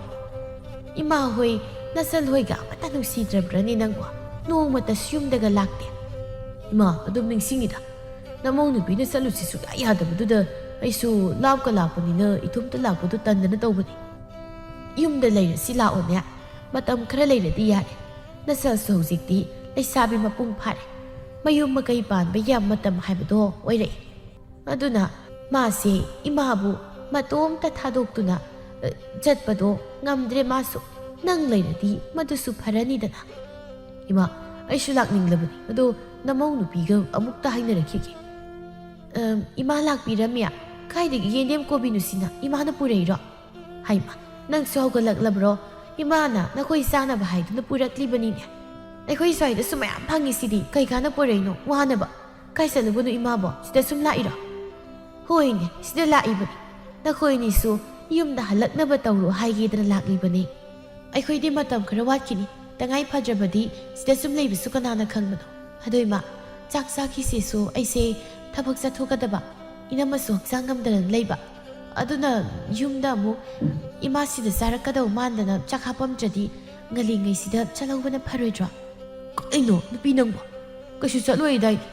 ꯏꯃꯥ ꯍꯣꯏ ꯅꯆꯜ ꯍꯣꯏꯒ ꯑꯃꯠꯇ ꯅꯨꯡꯁꯤꯗ꯭ꯔꯕ꯭ꯔꯅꯦ ꯅꯪꯕꯨ? ꯅꯣꯡꯃꯇꯁꯨ ꯌꯨꯝꯗꯒ ꯂꯥꯛꯇꯦ꯫ ꯏꯃꯥ ꯑꯗꯨꯝ ꯅꯤꯡꯁꯤꯡꯉꯤꯗ, ꯅꯃꯧ ꯅꯨꯄꯤꯅ ꯆꯠꯂꯨꯁꯤ ꯁꯨꯡꯌꯥ ꯌꯥꯗꯕꯗꯨꯗ ꯑꯩꯁꯨ ꯂꯥꯞꯀ ꯂꯥꯛꯄꯅꯤꯅ ꯏꯊꯣꯝꯇ ꯂꯥꯛꯄꯗꯨ ꯇꯟꯗꯅ ꯇꯧꯕꯅꯤ꯫ ꯌꯨꯝꯗ ꯂꯩꯔꯁꯤ ꯂꯥꯛꯑꯣꯅꯦ, ꯃꯇꯝ ꯈꯔ ꯂꯩꯔꯗꯤ ꯌꯥꯔꯦ꯫ ꯅꯆꯜꯁꯨ ꯍꯧꯖꯤꯛꯇꯤ ꯂꯩꯁꯥꯕꯤ ꯃꯄꯨꯡ ꯐꯥꯔꯦ, ꯃꯌꯨꯝ ꯃꯀꯩ ꯄꯥꯟꯕ ꯌꯥꯝ ꯃꯇꯝ ꯍꯥꯏꯕꯗோ ꯑꯣꯏꯔꯛꯏ꯫ ꯑꯗꯨꯅ ꯃꯥꯁꯦ ꯏꯃꯥꯕు ꯃꯇꯣꯝꯇ ꯊꯥꯗꯣꯛꯇꯨꯅ ꯆꯠꯄꯗꯣ ꯉꯝꯗ꯭ꯔꯦ ꯃꯥꯁꯨ꯫ ꯅꯪ ꯂꯩꯔꯗꯤ ꯃꯗꯨꯁꯨ ꯐꯔꯅꯤꯗꯅ꯫ ꯏꯃꯥ ꯑꯩꯁꯨ ꯂꯥꯛꯅꯤꯡꯂꯕꯅꯤ, ꯑꯗꯣ ꯅꯃꯧ ꯅꯨꯄꯤꯒ ꯑꯃꯨꯛꯇ ꯍꯥꯏꯅꯔꯛꯈꯤꯒꯦ꯫ ꯏꯃꯥ ꯂꯥꯛꯄꯤꯔꯝꯃꯤ? ꯀꯥꯏꯗꯒꯤ ꯌꯦꯟꯗꯦꯝ ꯀꯣꯕꯤꯅꯨꯁꯤꯅ? ꯏꯃꯥꯅ ꯄꯨꯔꯛꯏꯔꯣ? ꯍꯥꯏꯃ ꯅꯪꯁꯨ ꯍꯧꯒꯠꯂꯛꯂꯕ꯭ꯔꯣ? ꯏꯃꯥꯅ ꯅꯈꯣꯏ ꯆꯥꯅꯕ ꯍꯥꯏꯗꯨꯅ ꯄꯨꯔꯛꯂꯤꯕꯅꯤꯅꯦ꯫ ꯑꯩꯈꯣꯏ ꯁ꯭ꯋꯥꯏꯗꯁꯨ ꯃꯌꯥꯝ ꯐꯪꯉꯤꯁꯤꯗꯤ, ꯀꯩ ꯀꯥꯟꯅ ꯄꯨꯔꯛꯏꯅꯣ ꯋꯥꯅꯕ? ꯀꯥꯏ ꯆꯠꯂꯨꯕꯅꯣ ꯏꯃꯥꯕꯣ? ꯁꯤꯗ ꯁꯨꯝ ꯂꯥꯛꯏꯔꯣ? ꯍꯣꯏꯅꯦ ꯁꯤꯗ ꯂꯥꯛꯏꯕꯅꯤ, ꯅꯈꯣꯏꯅꯤꯁꯨ ꯌꯨꯝꯗ ꯍꯜꯂꯛꯅꯕ ꯇꯧꯔꯣ ꯍꯥꯏꯒꯦꯗꯅ ꯂꯥꯛꯂꯤꯕꯅꯤ꯫ ꯑꯩꯈꯣꯏꯗꯤ ꯃꯇꯝ ꯈꯔ ꯋꯥꯠꯈꯤꯅꯤ, ꯇꯉꯥꯏ ꯐꯗ꯭ꯔꯕꯗꯤ ꯁꯤꯗ ꯁꯨꯝ ꯂꯩꯕꯁꯨ ꯀꯅꯥꯅ ꯈꯪꯕꯅꯣ꯫ ꯑꯗꯣ ꯏꯃꯥ ꯆꯥꯛ ꯆꯥꯈꯤꯁꯤꯁꯨ, ꯑꯩꯁꯦ ꯊꯕꯛ ꯆꯠꯊꯣꯛꯀꯗꯕ, ꯏꯅꯝꯃꯁꯨ ꯍꯛꯆꯥꯡ ꯉꯝꯗꯅ ꯂꯩꯕ꯫ ꯑꯗꯨꯅ ꯌꯨꯝꯗ ꯑꯃꯨꯛ ꯏꯃꯥꯁꯤꯗ ꯆꯥꯔꯛꯀꯗꯧ ꯃꯥꯟꯗꯅ ꯆꯥꯛ ꯍꯥꯞꯄꯝꯗ꯭ꯔꯗꯤ ꯉꯜꯂꯤꯉꯩꯁꯤꯗ ꯆꯠꯍꯧꯕꯅ ꯐꯔꯣꯏꯗ꯭ꯔꯣ? ꯀꯩꯅꯣ ꯅꯨꯄꯤ ꯅꯪꯕꯣ, ꯀꯩꯁꯨ ꯆꯠꯂꯣꯏꯗꯥꯏꯅꯦ?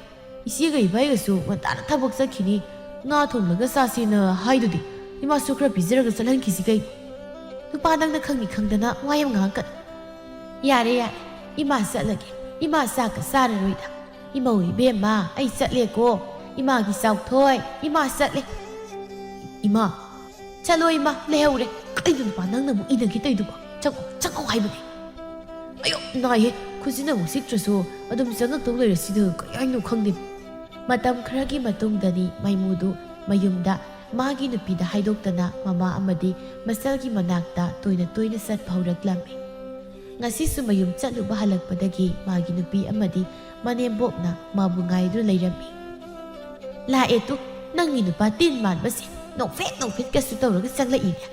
ꯏꯆꯦꯒ ꯏꯕꯥꯏꯒꯁꯨ ꯉꯟꯇꯥꯅ ꯊꯕꯛ ꯆꯠꯈꯤꯅꯤ, ꯉꯥ ꯊꯣꯡꯂꯒ ꯆꯥꯁꯦꯅ ꯍꯥꯏꯗꯨꯗꯤ꯫ ꯏꯃꯥꯁꯨ ꯈꯔ ꯄꯤꯖꯔꯒ ꯆꯠꯍꯟꯈꯤꯁꯤ ꯀꯩꯅꯣ? ꯅꯨꯄꯥ ꯅꯪꯅ ꯈꯪꯅꯤ ꯈꯪꯗꯅ ꯋꯥ ꯌꯥꯝ ꯉꯥꯡꯉꯛꯀꯅꯨ꯫ ꯌꯥꯔꯦ ꯌꯥꯔꯦ, ꯏꯃꯥ ꯆꯠꯂꯒꯦ, ꯏꯃꯥ ꯆꯥꯛꯀ ꯆꯥꯔꯔꯣꯏꯗ꯫ ꯏꯃꯧ ꯏꯕꯦꯝꯃ ꯑꯩ ꯆꯠꯂꯦꯀꯣ, ꯏꯃꯥꯒꯤ ꯆꯥꯎꯊꯣꯏ, ꯏꯃꯥ ꯆꯠꯂꯦ꯫ ꯏꯃꯥ ꯆꯠꯂꯣ ꯏꯃꯥ, ꯂꯩꯍꯧꯔꯦ꯫ ꯀꯩꯅꯣ ꯅꯨꯄꯥ ꯅꯪꯅ ꯑꯃꯨꯛ ꯏꯟꯅꯈꯤ ꯇꯧꯏꯗꯨꯕꯣ? ꯆꯪꯉꯣ ꯆꯪꯉꯣ ꯍꯥꯏꯕꯅꯦ꯫ ꯑꯌꯣ ꯅꯥꯏꯍꯦ, ꯈꯨꯠꯁꯤꯅ ꯑꯃꯨꯛ ꯆꯤꯛꯇ꯭ꯔꯁꯨ ꯑꯗꯨꯝ ꯆꯪꯉꯛꯇꯧ ꯂꯩꯔꯁꯤꯗ ꯀꯩ ꯍꯥꯏꯅꯣ ꯈꯪꯗꯦ꯫ ꯃꯇꯝ ꯈꯔꯒꯤ ꯃꯇꯨꯡꯗꯗꯤ ꯃꯥꯏꯃꯨꯗꯨ ꯃꯌꯨꯝꯗ ꯃꯥꯒꯤ ꯅꯨꯄꯤꯗ ꯍꯥꯏꯗꯣꯛꯇꯅ ꯃꯃꯥ ꯑꯃꯗꯤ ꯃꯆꯜꯒꯤ ꯃꯅꯥꯛꯇ ꯇꯣꯏꯅ ꯇꯣꯏꯅ ꯆꯠꯄ ꯍꯧꯔꯛꯂꯝꯃꯤ꯫ ꯉꯁꯤꯁꯨ ꯃꯌꯨꯝ ꯆꯠꯂꯨꯕ ꯍꯜꯂꯛꯄꯗꯒꯤ ꯃꯥꯒꯤ ꯅꯨꯄꯤ ꯑꯃꯗꯤ ꯃꯅꯦꯝꯕꯣꯛꯅ ꯃꯥꯕꯨ ꯉꯥꯏꯗꯨꯅ ꯂꯩꯔꯝꯃꯤ꯫ ꯂꯥꯛꯑꯦ ꯇꯨ, ꯅꯪꯒꯤ ꯅꯨꯄꯥ ꯇꯤꯟ ꯃꯥꯟꯕꯁꯦ ꯅꯣꯛꯐꯦꯠ ꯅꯣꯛꯐꯦꯠꯀꯁꯨ ꯇꯧꯔꯒ ꯆꯪꯂꯛꯏꯅꯦ꯫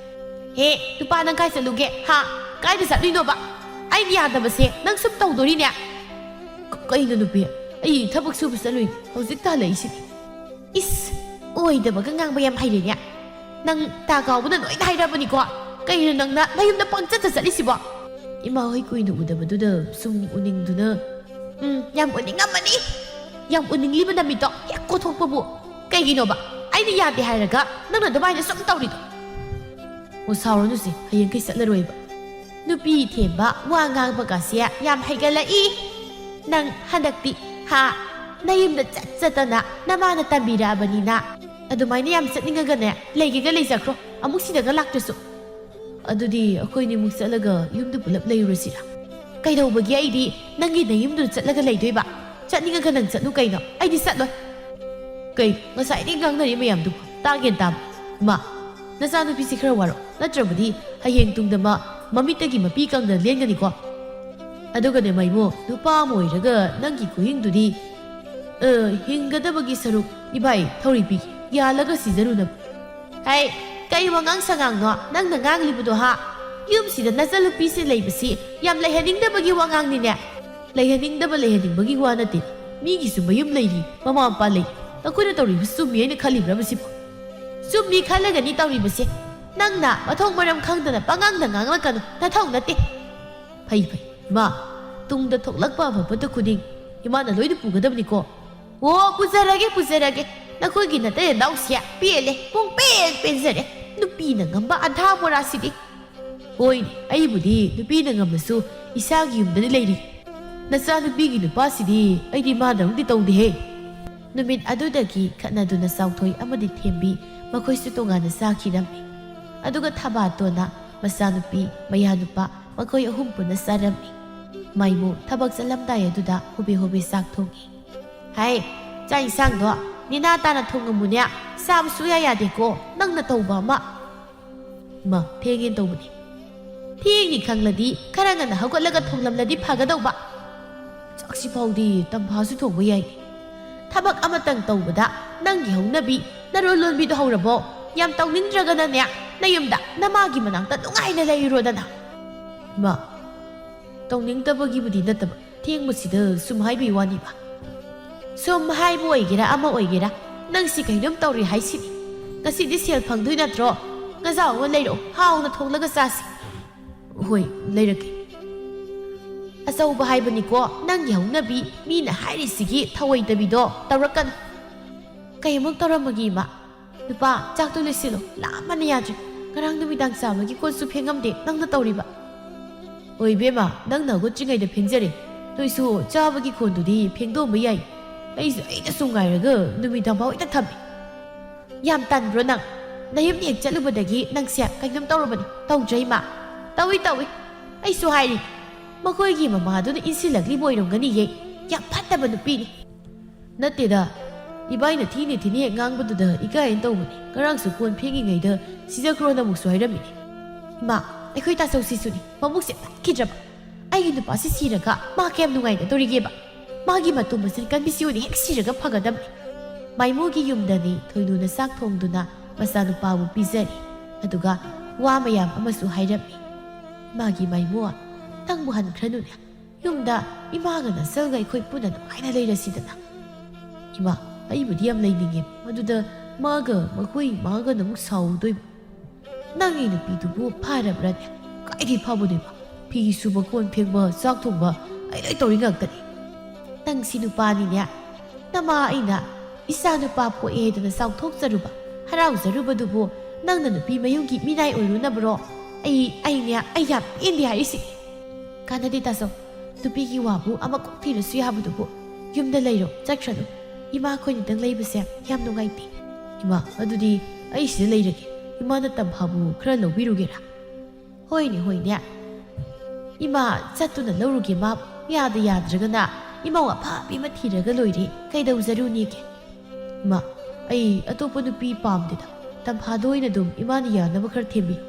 ꯍꯦ ꯅꯨꯄꯥ ꯅꯪ ꯀꯥꯏ ꯆꯠꯂꯨꯒꯦ? ꯍꯥ ꯀꯥꯏꯗ ꯆꯠꯂꯨꯏꯅꯣꯕ? ꯑꯩꯒꯤ ꯌꯥꯗꯕꯁꯦ ꯅꯪ ꯁꯨꯝ ꯇꯧꯗꯣꯔꯤꯅꯦ꯫ ꯀꯩꯅꯣ ꯅꯨꯄꯤ, ꯑꯩ ꯊꯕꯛ ꯁꯨꯕ ꯆꯠꯂꯨꯏꯅꯦ, ꯍꯧꯖꯤꯛꯇ ꯍꯜꯂꯛꯏꯁꯤꯗꯤ꯫ ꯏꯁ ꯑꯣꯏꯗꯕꯒ ꯉꯥꯡꯕ ꯌꯥꯝ ꯍꯩꯔꯦꯅꯦ꯫ ꯅꯪ ꯇꯥ ꯀꯥꯎꯕꯅ ꯂꯣꯏꯅ ꯍꯥꯏꯔꯕꯅꯤꯀꯣ꯫ ꯀꯩꯅꯣ ꯅꯪꯅ ꯅꯌꯨꯝꯗ ꯄꯪꯆꯠꯇ ꯆꯠꯂꯤꯁꯤꯕꯣ? ꯏꯃꯥ ꯍꯣꯏ ꯀꯨꯏꯅ ꯎꯗꯕꯗꯨꯗ ꯁꯨꯝ ꯎꯅꯤꯡꯗꯨꯅ꯫ ꯌꯥꯝ ꯎꯅꯤꯡꯉꯝꯃꯅꯤ, ꯌꯥꯝ ꯎꯅꯤꯡꯂꯤꯕ ꯅꯨꯃꯤꯠꯇꯣ ꯍꯦꯛ ꯀꯣꯊꯣꯛꯄꯕꯨ ꯀꯩꯒꯤꯅꯣꯕ? ꯑꯩꯅ ꯌꯥꯗꯦ ꯍꯥꯏꯔꯒ ꯅꯪꯅ ꯑꯗꯨꯃꯥꯏꯅ ꯁꯨꯝ ꯇꯧꯔꯤꯗꯣ? ꯑꯣ ꯁꯥꯎꯔꯅꯨꯁꯦ, ꯍꯌꯦꯡꯈꯩ ꯆꯠꯂꯔꯣꯏꯕ꯫ ꯅꯨꯄꯤ ꯊꯦꯝꯕ ꯋꯥ ꯉꯥꯡꯕꯒꯁꯦ ꯌꯥꯝ ꯍꯩꯒꯠꯂꯛꯏ ꯅꯪ ꯍꯟꯗꯛꯇꯤ꯫ ꯍꯥ ꯅꯌꯨꯝꯗ ꯆꯠꯇꯅ ꯅꯃꯥꯅ ꯇꯝꯕꯤꯔꯛꯑꯕꯅꯤꯅ ꯑꯗꯨꯃꯥꯏꯅ ꯌꯥꯝ ꯆꯠꯅꯤꯡꯉꯒꯅꯦ ꯂꯩꯒꯦꯒ ꯂꯩꯖꯈ꯭ꯔꯣ, ꯑꯃꯨꯛ ꯁꯤꯗꯒ ꯂꯥꯛꯇ꯭ꯔꯁꯨ꯫ ꯑꯗꯨꯗꯤ ꯑꯩꯈꯣꯏꯅꯤꯃꯨꯛ ꯆꯠꯂꯒ ꯌꯨꯝꯗ ꯄꯨꯂꯞ ꯂꯩꯔꯨꯔꯁꯤꯔ? ꯀꯩꯗꯧꯕꯒꯤ ꯑꯩꯗꯤ ꯅꯪꯒꯤ ꯅꯌꯨꯝꯗꯨꯗ ꯆꯠꯂꯒ ꯂꯩꯗꯣꯏꯕ? ꯆꯠꯅꯤꯡꯉꯒ ꯅꯪ ꯆꯠꯂꯨ ꯀꯩꯅꯣ, ꯑꯩꯗꯤ ꯆꯠꯂꯣꯏ꯫ ꯀꯩ ꯉꯁꯥꯏꯗꯒꯤ ꯉꯥꯡꯅꯔꯤ ꯃꯌꯥꯝꯗꯨꯕꯨ ꯇꯥꯒꯦꯟ ꯇꯥꯕ? ꯏꯃꯥ ꯅꯆꯥꯅꯨꯄꯤꯁꯤ ꯈꯔ ꯋꯥꯔꯣ, ꯅꯠꯇ꯭ꯔꯕꯗꯤ ꯍꯌꯦꯡ ꯇꯨꯡꯗ ꯃꯃꯤꯠꯇꯒꯤ ꯃꯄꯤ ꯀꯪꯗ ꯂꯦꯟꯒꯅꯤꯀꯣ꯫ ꯑꯗꯨꯒꯅꯦ ꯃꯩꯃꯣ, ꯅꯨꯄꯥ ꯑꯃ ꯑꯣꯏꯔꯒ ꯅꯪꯒꯤ ꯈꯨꯍꯤꯡꯗꯨꯗꯤ ꯍꯤꯡꯒꯗꯕꯒꯤ ꯁꯔꯨꯛ ꯏꯕꯥꯏ ꯊꯧꯔꯤ ꯄꯤꯒꯦ, ꯌꯥꯜꯂꯒ ꯁꯤꯖꯔꯨꯅꯕ꯫ ꯍꯩ ꯀꯩ ꯋꯥꯉꯥꯡ ꯁꯉꯥꯡꯅꯣ ꯅꯪꯅ ꯉꯥꯡꯂꯤꯕꯗꯣ ꯍꯥ? ꯌꯨꯝꯁꯤꯗ ꯅꯆꯜꯅꯨꯄꯤꯁꯤ ꯂꯩꯕꯁꯤ ꯌꯥꯝ ꯂꯩꯍꯟꯅꯤꯡꯗꯕꯒꯤ ꯋꯥꯉꯥꯡꯅꯤꯅꯦ꯫ ꯂꯩꯍꯟꯅꯤꯡꯗꯕꯒꯤ ꯋꯥ ꯅꯠꯇꯦ, ꯃꯤꯒꯤꯁꯨ ꯃꯌꯨꯝ ꯂꯩꯔꯤ, ꯃꯃꯥ ꯃꯄꯥ ꯂꯩ꯫ ꯅꯈꯣꯏꯅ ꯇꯧꯔꯤꯕ ꯆꯨꯝꯃꯤ ꯍꯥꯏꯅ ꯈꯜꯂꯤꯕ꯭ꯔꯥ ꯃꯁꯤꯕꯨ? ꯆꯨꯝꯃꯤ ꯈꯜꯂꯒꯅꯤ ꯇꯧꯔꯤꯕꯁꯦ꯫ ꯅꯪꯅ ꯃꯊꯣꯡ ꯃꯔꯝ ꯈꯪꯗꯅ ꯄꯉꯥꯡꯗ ꯉꯥꯡꯂꯛꯀꯅꯨ, ꯅꯊꯧ ꯅꯠꯇꯦ꯫ ꯐꯩ ꯐꯩ ꯏꯃꯥ ꯇꯨꯡꯗ ꯊꯣꯛꯂꯛꯄ ꯑꯐꯕꯗ ꯈꯨꯗꯤꯡ ꯏꯃꯥꯅ ꯂꯣꯏꯅ ꯄꯨꯒꯗꯕꯅꯤꯀꯣ ꯑꯣ ꯄꯨꯖꯔꯒꯦ ꯅꯈꯣꯏꯒꯤ ꯅꯇꯩ ꯅꯅꯥꯎꯁꯦ ꯄꯦꯜꯂꯦ ꯄꯨꯡ ꯄꯦꯟꯖꯔꯦ ꯅꯨꯄꯤꯅ ꯉꯝꯕ ꯑꯙꯥ ꯕꯣꯔꯥꯁꯤꯗꯤ ꯍꯣꯏꯅꯦ ꯑꯩꯕꯨꯗꯤ ꯅꯨꯄꯤꯅ ꯉꯝꯃꯁꯨ ꯏꯁꯥꯒꯤ ꯌꯨꯝꯗꯗꯤ ꯂꯩꯔꯤ ꯅꯆꯥꯅꯨꯄꯤꯒꯤ ꯅꯨꯄꯥꯁꯤꯗꯤ ꯑꯩꯗꯤ ꯃꯥꯗꯧꯅꯗꯤ ꯇꯧꯗꯦꯍꯦ ꯅꯨꯃꯤꯠ ꯑꯗꯨꯗꯒꯤ ꯈꯠꯅꯗꯨꯅ ꯆꯥꯎꯊꯣꯏ ꯑꯃꯗꯤ ꯊꯦꯝꯕꯤ ꯃꯈꯣꯏꯁꯨ ꯇꯣꯉꯥꯟꯅ ꯆꯥꯈꯤꯔꯝꯃꯤ ꯑꯗꯨꯒ ꯊꯕꯥꯇꯣꯟꯅ ꯃꯆꯥꯅꯨꯄꯤ ꯃꯌꯥꯅꯨꯄꯥ ꯃꯈꯣꯏ ꯑꯍꯨꯝ ꯄꯨꯟꯅ ꯆꯥꯔꯝꯃꯤ ꯃꯥꯏꯃꯨ ꯊꯕꯛ ꯆꯠꯂꯝꯗꯥꯏ ꯑꯗꯨꯗ ꯍꯣꯕꯦ ꯆꯥꯛ ꯊꯣꯡꯉꯤ ꯍꯥꯏ ꯆꯥꯛ ꯏꯟꯁꯥꯡꯗꯣ ꯅꯤꯅꯥ ꯇꯥꯅ ꯊꯣꯡꯉꯝꯃꯨꯅꯦ ꯆꯥꯕ ꯁꯨꯡꯌꯥ ꯌꯥꯗꯦꯀꯣ ꯅꯪꯅ ꯇꯧꯕ ꯑꯃ ꯃꯥ ꯊꯦꯡꯉꯦꯅ ꯇꯧꯕꯅꯤ ꯊꯦꯡꯅꯤ ꯈꯪꯂꯗꯤ ꯈꯔ ꯉꯟꯅ ꯍꯧꯒꯠꯂꯒ ꯊꯣꯡꯂꯝꯂꯗꯤ ꯐꯒꯗꯧꯕ ꯆꯥꯛꯁꯤ ꯐꯥꯎꯗꯤ ꯇꯝꯐꯥꯁꯨ ꯊꯣꯡꯕ ꯌꯥꯏ ꯊꯕꯛ ꯑꯃꯇꯪ ꯇꯧꯕꯗ ꯅꯪꯒꯤ ꯍꯧꯅꯕꯤ ꯅꯔꯣꯜ ꯂꯣꯟꯕꯤꯗꯣ ꯍꯧꯔꯕꯣ ꯌꯥꯝ ꯇꯧꯅꯤꯡꯗ꯭ꯔꯒꯅꯅꯦ ꯅꯌꯨꯝꯗ ꯅꯃꯥꯒꯤ ꯃꯅꯥꯛꯇ ꯅꯨꯡꯉꯥꯏꯅ ꯂꯩꯔꯣꯗꯅ ꯃꯥ ꯇꯧꯅꯤꯡꯗꯕꯒꯤꯕꯨꯗꯤ ꯅꯠꯇꯕ ꯊꯦꯡꯕꯁꯤꯗ ꯁꯨꯝ ꯍꯥꯏꯕꯒꯤ ꯋꯥꯅꯤꯕ ꯁꯨꯝ ꯍꯥꯏꯕ ꯑꯣꯏꯒꯦꯔꯥ ꯑꯃ ꯑꯣꯏꯒꯦꯔꯥ ꯅꯪꯁꯤ ꯀꯩꯅꯣꯝ ꯇꯧꯔꯤ ꯍꯥꯏꯁꯤꯅꯤ ꯉꯁꯤꯗꯤ ꯁꯦꯜ ꯐꯪꯗꯣꯏ ꯅꯠꯇ꯭ꯔꯣ ꯉꯖꯥꯎ ꯑꯃ ꯂꯩꯔꯛꯑꯣ ꯍꯥꯎꯅ ꯊꯣꯡꯂꯒ ꯆꯥꯁꯤ ꯍꯣꯏ ꯂꯩꯔꯛꯀꯦ ꯑꯆꯧꯕ ꯍꯥꯏꯕꯅꯤꯀꯣ ꯅꯪꯒꯤ ꯍꯧꯅꯕꯤ ꯃꯤꯅ ꯍꯥꯏꯔꯤꯁꯤꯒꯤ ꯊꯧꯑꯣꯏꯗꯕꯤꯗꯣ ꯇꯧꯔꯛꯀꯅꯨ ꯀꯩꯃꯨꯛ ꯇꯧꯔꯝꯃꯒꯦ ꯏꯃꯥ ꯅꯨꯄꯥ ꯆꯥꯛꯇꯣ ꯂꯣꯏꯁꯤꯜꯂꯣ ꯂꯥꯝꯕꯅ ꯌꯥꯗ꯭ꯔꯦ ꯉꯔꯥꯡ ꯅꯨꯃꯤꯗꯥꯡ ꯆꯥꯕꯒꯤ ꯀꯣꯟꯁꯨ ꯐꯦꯡꯉꯝꯗꯦ ꯅꯪꯅ ꯇꯧꯔꯤꯕ ꯍꯣꯏ ꯏꯕꯦꯝꯃ ꯅꯪꯅ ꯍꯧꯒꯠꯇ꯭ꯔꯤꯉꯩꯗ ꯐꯦꯡꯖꯔꯦ ꯅꯣꯏꯁꯨ ꯆꯥꯕꯒꯤ ꯈꯣꯟꯗꯨꯗꯤ ꯐꯦꯡꯗꯣꯛꯑꯝꯕ ꯌꯥꯏ ꯑꯩꯅꯁꯨ ꯉꯥꯏꯔꯒ ꯅꯨꯃꯤꯗꯥꯡ ꯐꯥꯎ ꯍꯦꯛꯇ ꯊꯝꯃꯤ ꯌꯥꯝ ꯇꯟꯕ꯭ꯔꯣ ꯅꯪ ꯅꯌꯨꯝ ꯍꯦꯛ ꯆꯠꯂꯨꯕꯗꯒꯤ ꯅꯪꯁꯦ ꯀꯩꯅꯣꯝ ꯇꯧꯔꯕꯅꯤ ꯇꯧꯗ꯭ꯔꯦ ꯏꯃꯥ ꯇꯧꯏ ꯑꯩꯁꯨ ꯍꯥꯏꯔꯤ ꯃꯈꯣꯏꯒꯤ ꯃꯃꯥꯗꯨꯅ ꯏꯟꯁꯤꯜꯂꯛꯂꯤꯕ ꯑꯣꯏꯔꯝꯒꯅꯤꯌꯦ ꯌꯥꯝ ꯐꯠꯇꯕ ꯅꯨꯄꯤꯅꯤ ꯅꯠꯇꯦꯗ ꯏꯕꯥꯏꯅ ꯊꯤꯅ ꯍꯦꯛ ꯉꯥꯡꯕꯗꯨꯗ ꯏꯀꯥꯏꯅ ꯇꯧꯕꯅꯤ ꯉꯔꯥꯡꯁꯨ ꯀꯣꯟ ꯐꯦꯡꯉꯤꯉꯩꯗ ꯁꯤꯖꯈ꯭ꯔꯣꯅ ꯑꯃꯨꯛꯁꯨ ꯍꯥꯏꯔꯝꯃꯤꯅꯤ ꯏꯃꯥ ꯑꯩꯈꯣꯏ ꯇꯥꯆꯧꯁꯤꯁꯨꯅꯤ ꯃꯕꯨꯛꯁꯦ ꯐꯠꯈꯤꯗ꯭ꯔꯕ ꯑꯩꯒꯤ ꯅꯨꯄꯥꯁꯤ ꯁꯤꯔꯒ ꯃꯥ ꯀꯌꯥꯝ ꯅꯨꯡꯉꯥꯏꯒꯗꯧꯔꯤꯒꯦꯕ ꯃꯥꯒꯤ ꯃꯇꯨ ꯃꯆꯤꯟ ꯀꯟꯕꯤꯁꯤ ꯑꯣꯏꯅ ꯍꯦꯛ ꯁꯤꯔꯒ ꯐꯒꯗꯕꯅꯤ ꯃꯥꯏꯃꯨꯒꯤ ꯌꯨꯝꯗꯅꯤ ꯊꯣꯏꯅꯨꯅ ꯆꯥꯛ ꯊꯣꯡꯗꯨꯅ ꯃꯆꯥꯅꯨꯄꯥꯕꯨ ꯄꯤꯖꯔꯤ ꯑꯗꯨꯒ ꯋꯥ ꯃꯌꯥꯝ ꯑꯃꯁꯨ ꯍꯥꯏꯔꯝꯃꯤ ꯏꯃꯥꯒꯤ ꯃꯥꯏꯃꯨ ꯅꯪꯕꯨ ꯍꯟꯈ꯭ꯔꯅꯨꯅꯦ ꯌꯨꯝꯗ ꯏꯃꯥꯒ ꯅꯆꯜꯒ ꯑꯩꯈꯣꯏ ꯄꯨꯟꯅ ꯅꯨꯡꯉꯥꯏꯅ ꯂꯩꯔꯁꯤꯗꯅ ꯏꯃꯥ ꯑꯩꯕꯨꯗꯤ ꯌꯥꯝ ꯂꯩꯅꯤꯡꯉꯦ ꯑꯗꯨꯗ ꯃꯈꯣꯏ ꯃꯥꯒꯅ ꯑꯃꯨꯛ ꯁꯥꯎꯗꯣꯏꯕ ꯅꯪꯒꯤ ꯅꯨꯄꯤꯗꯨꯕꯨ ꯐꯔꯕ꯭ꯔꯅꯦ ꯀꯥꯏꯗꯩ ꯐꯕꯅꯦꯕ ꯐꯤ ꯁꯨꯕ ꯀꯣꯟ ꯐꯦꯡꯕ ꯆꯥꯛ ꯊꯣꯡꯕ ꯑꯩ ꯂꯣꯏ ꯇꯧꯔꯤ ꯉꯥꯛꯇꯅꯤ ꯅꯪꯁꯤ ꯅꯨꯄꯥꯅꯤꯅꯦ ꯅꯃꯥ ꯑꯩꯅ ꯏꯆꯥ ꯅꯨꯄꯥ ꯄꯣꯛꯑꯦ ꯍꯥꯏꯗꯅ ꯆꯥꯎꯊꯣꯛꯆꯔꯨꯕ ꯍꯔꯥꯎꯖꯔꯨꯕꯗꯨꯕꯨ ꯅꯪꯅ ꯅꯨꯄꯤ ꯃꯌꯨꯝꯒꯤ ꯃꯤꯅꯥꯏ ꯑꯣꯏꯔꯨꯅꯕ꯭ꯔꯣ ꯑꯩ ꯌꯥꯝ ꯄꯦꯟꯗꯦ ꯍꯥꯏꯔꯤꯁꯤ ꯀꯥꯟꯅꯗꯦ ꯇꯥꯆꯧ ꯅꯨꯄꯤꯒꯤ ꯋꯥꯕꯨ ꯑꯃ ꯀꯣꯛ ꯊꯤꯔꯁꯨ ꯌꯥꯕꯗꯨꯕꯨ ꯌꯨꯝꯗ ꯂꯩꯔꯣ ꯆꯠꯈ꯭ꯔꯅꯨ ꯏꯃꯥ ꯑꯩꯈꯣꯏꯅꯤꯇꯪ ꯂꯩꯕꯁꯦ ꯌꯥꯝ ꯅꯨꯡꯉꯥꯏꯇꯦ ꯏꯃꯥ ꯑꯗꯨꯗꯤ ꯑꯩ ꯁꯤꯗ ꯂꯩꯔꯒꯦ ꯏꯃꯥꯅ ꯇꯝꯐꯥꯕꯨ ꯈꯔ ꯂꯧꯕꯤꯔꯨꯒꯦꯔꯥ ꯍꯣꯏꯅꯦ ꯏꯃꯥ ꯆꯠꯇꯨꯅ ꯂꯧꯔꯨꯒꯦ ꯃꯥ ꯌꯥꯗ꯭ꯔꯒꯅ ꯏꯃꯧ ꯑꯐꯕꯤ ꯑꯃ ꯊꯤꯔꯒ ꯂꯣꯏꯔꯦ ꯀꯩꯗꯧꯖꯔꯨꯅꯤꯒꯦ ꯏꯃꯥ ꯑꯩ ꯑꯇꯣꯞꯄ ꯅꯨꯄꯤ ꯄꯥꯝꯗꯦꯗ ꯇꯝꯐꯥꯗ ꯑꯣꯏꯅ ꯑꯗꯨꯝ ꯏꯃꯥꯅ ꯌꯥꯅꯕ ꯈꯔ ꯊꯦꯝꯕꯤꯌꯨ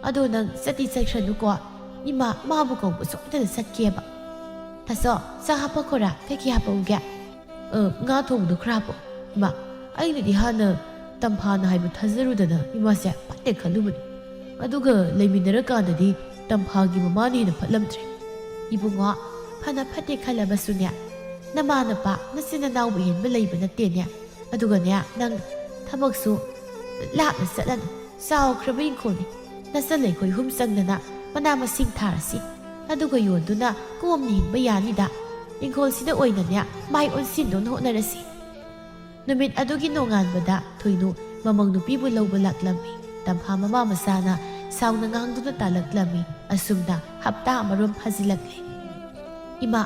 ꯑꯗꯣ ꯅꯪ ꯆꯠꯈ꯭ꯔꯅꯨꯀꯣ ꯏꯃꯥ ꯃꯥꯕꯨ ꯀꯧꯕ ꯁꯣꯏꯗꯅ ꯆꯠꯀꯦꯕ ꯇꯥꯆꯧ ꯆꯥ ꯍꯥꯞꯄꯛꯈꯣꯔꯥ ꯀꯩꯀꯩ ꯍꯥꯞꯄꯛꯎꯒꯦ ꯉꯥ ꯊꯣꯡꯕꯗꯣ ꯈꯔ ꯍꯥꯞꯄꯛꯑꯣ ꯏꯃꯥ ꯑꯩꯅꯗꯤ ꯍꯥꯟꯅ ꯇꯝꯐꯥꯅ ꯍꯥꯏꯕ ꯊꯥꯖꯔꯨꯗꯅ ꯏꯃꯥꯁꯦ ꯐꯠꯇꯦ ꯈꯜꯂꯨꯕꯅꯤ ꯑꯗꯨꯒ ꯂꯩꯃꯤꯟꯅꯔꯀꯥꯟꯗꯗꯤ ꯇꯝꯐꯥꯒꯤ ꯃꯃꯥꯅ ꯍꯦꯟꯅ ꯐꯠꯂꯝꯗ꯭ꯔꯦ ꯏꯕꯨꯡꯉꯣ ꯐꯅ ꯐꯠꯇꯦ ꯈꯜꯂꯕꯁꯨꯅꯦ ꯅꯃꯥ ꯅꯄꯥ ꯅꯆꯤꯟ ꯅꯅꯥꯎꯕꯨ ꯍꯦꯟꯕ ꯂꯩꯕ ꯅꯠꯇꯦꯅꯦ ꯑꯗꯨꯒꯅꯦ ꯅꯪ ꯊꯕꯛꯁꯨ ꯂꯥꯞꯅ ꯆꯠꯂꯅꯨ ꯆꯥꯎꯈ꯭ꯔꯕ ꯏꯪꯈꯣꯜꯅꯤ ꯅꯆꯜ ꯑꯩꯈꯣꯏ ꯍꯨꯝ ꯆꯪꯗꯅ ꯃꯅꯥ ꯃꯁꯤꯡ ꯊꯥꯔꯁꯤ ꯑꯗꯨꯒ ꯌꯣꯟꯗꯨꯅ ꯀꯣꯝꯅ ꯍꯤꯡꯕ ꯌꯥꯅꯤꯗ ꯏꯪꯈꯣꯜꯁꯤꯗ ꯑꯣꯏꯅꯅꯦ ꯃꯥꯏ ꯑꯣꯟꯁꯤꯟꯗꯨꯅ ꯍꯣꯠꯅꯔꯁꯤ ꯅꯨꯃꯤꯠ ꯑꯗꯨꯒꯤ ꯅꯣꯡꯉꯥꯟꯕꯗ ꯊꯣꯏꯅꯨ ꯃꯃꯧ ꯅꯨꯄꯤꯕꯨ ꯂꯧꯕ ꯂꯥꯛꯂꯝꯃꯤ ꯇꯝꯐꯥ ꯃꯃꯥ ꯃꯆꯥꯅ ꯁꯥꯎꯅ ꯉꯥꯡꯗꯨꯅ ꯇꯥꯜꯂꯛꯂꯝꯃꯤ ꯑꯁꯨꯝꯅ ꯍꯞꯇꯥ ꯑꯃꯔꯣꯝ ꯐꯥꯖꯤꯜꯂꯛꯂꯦ ꯏꯃꯥ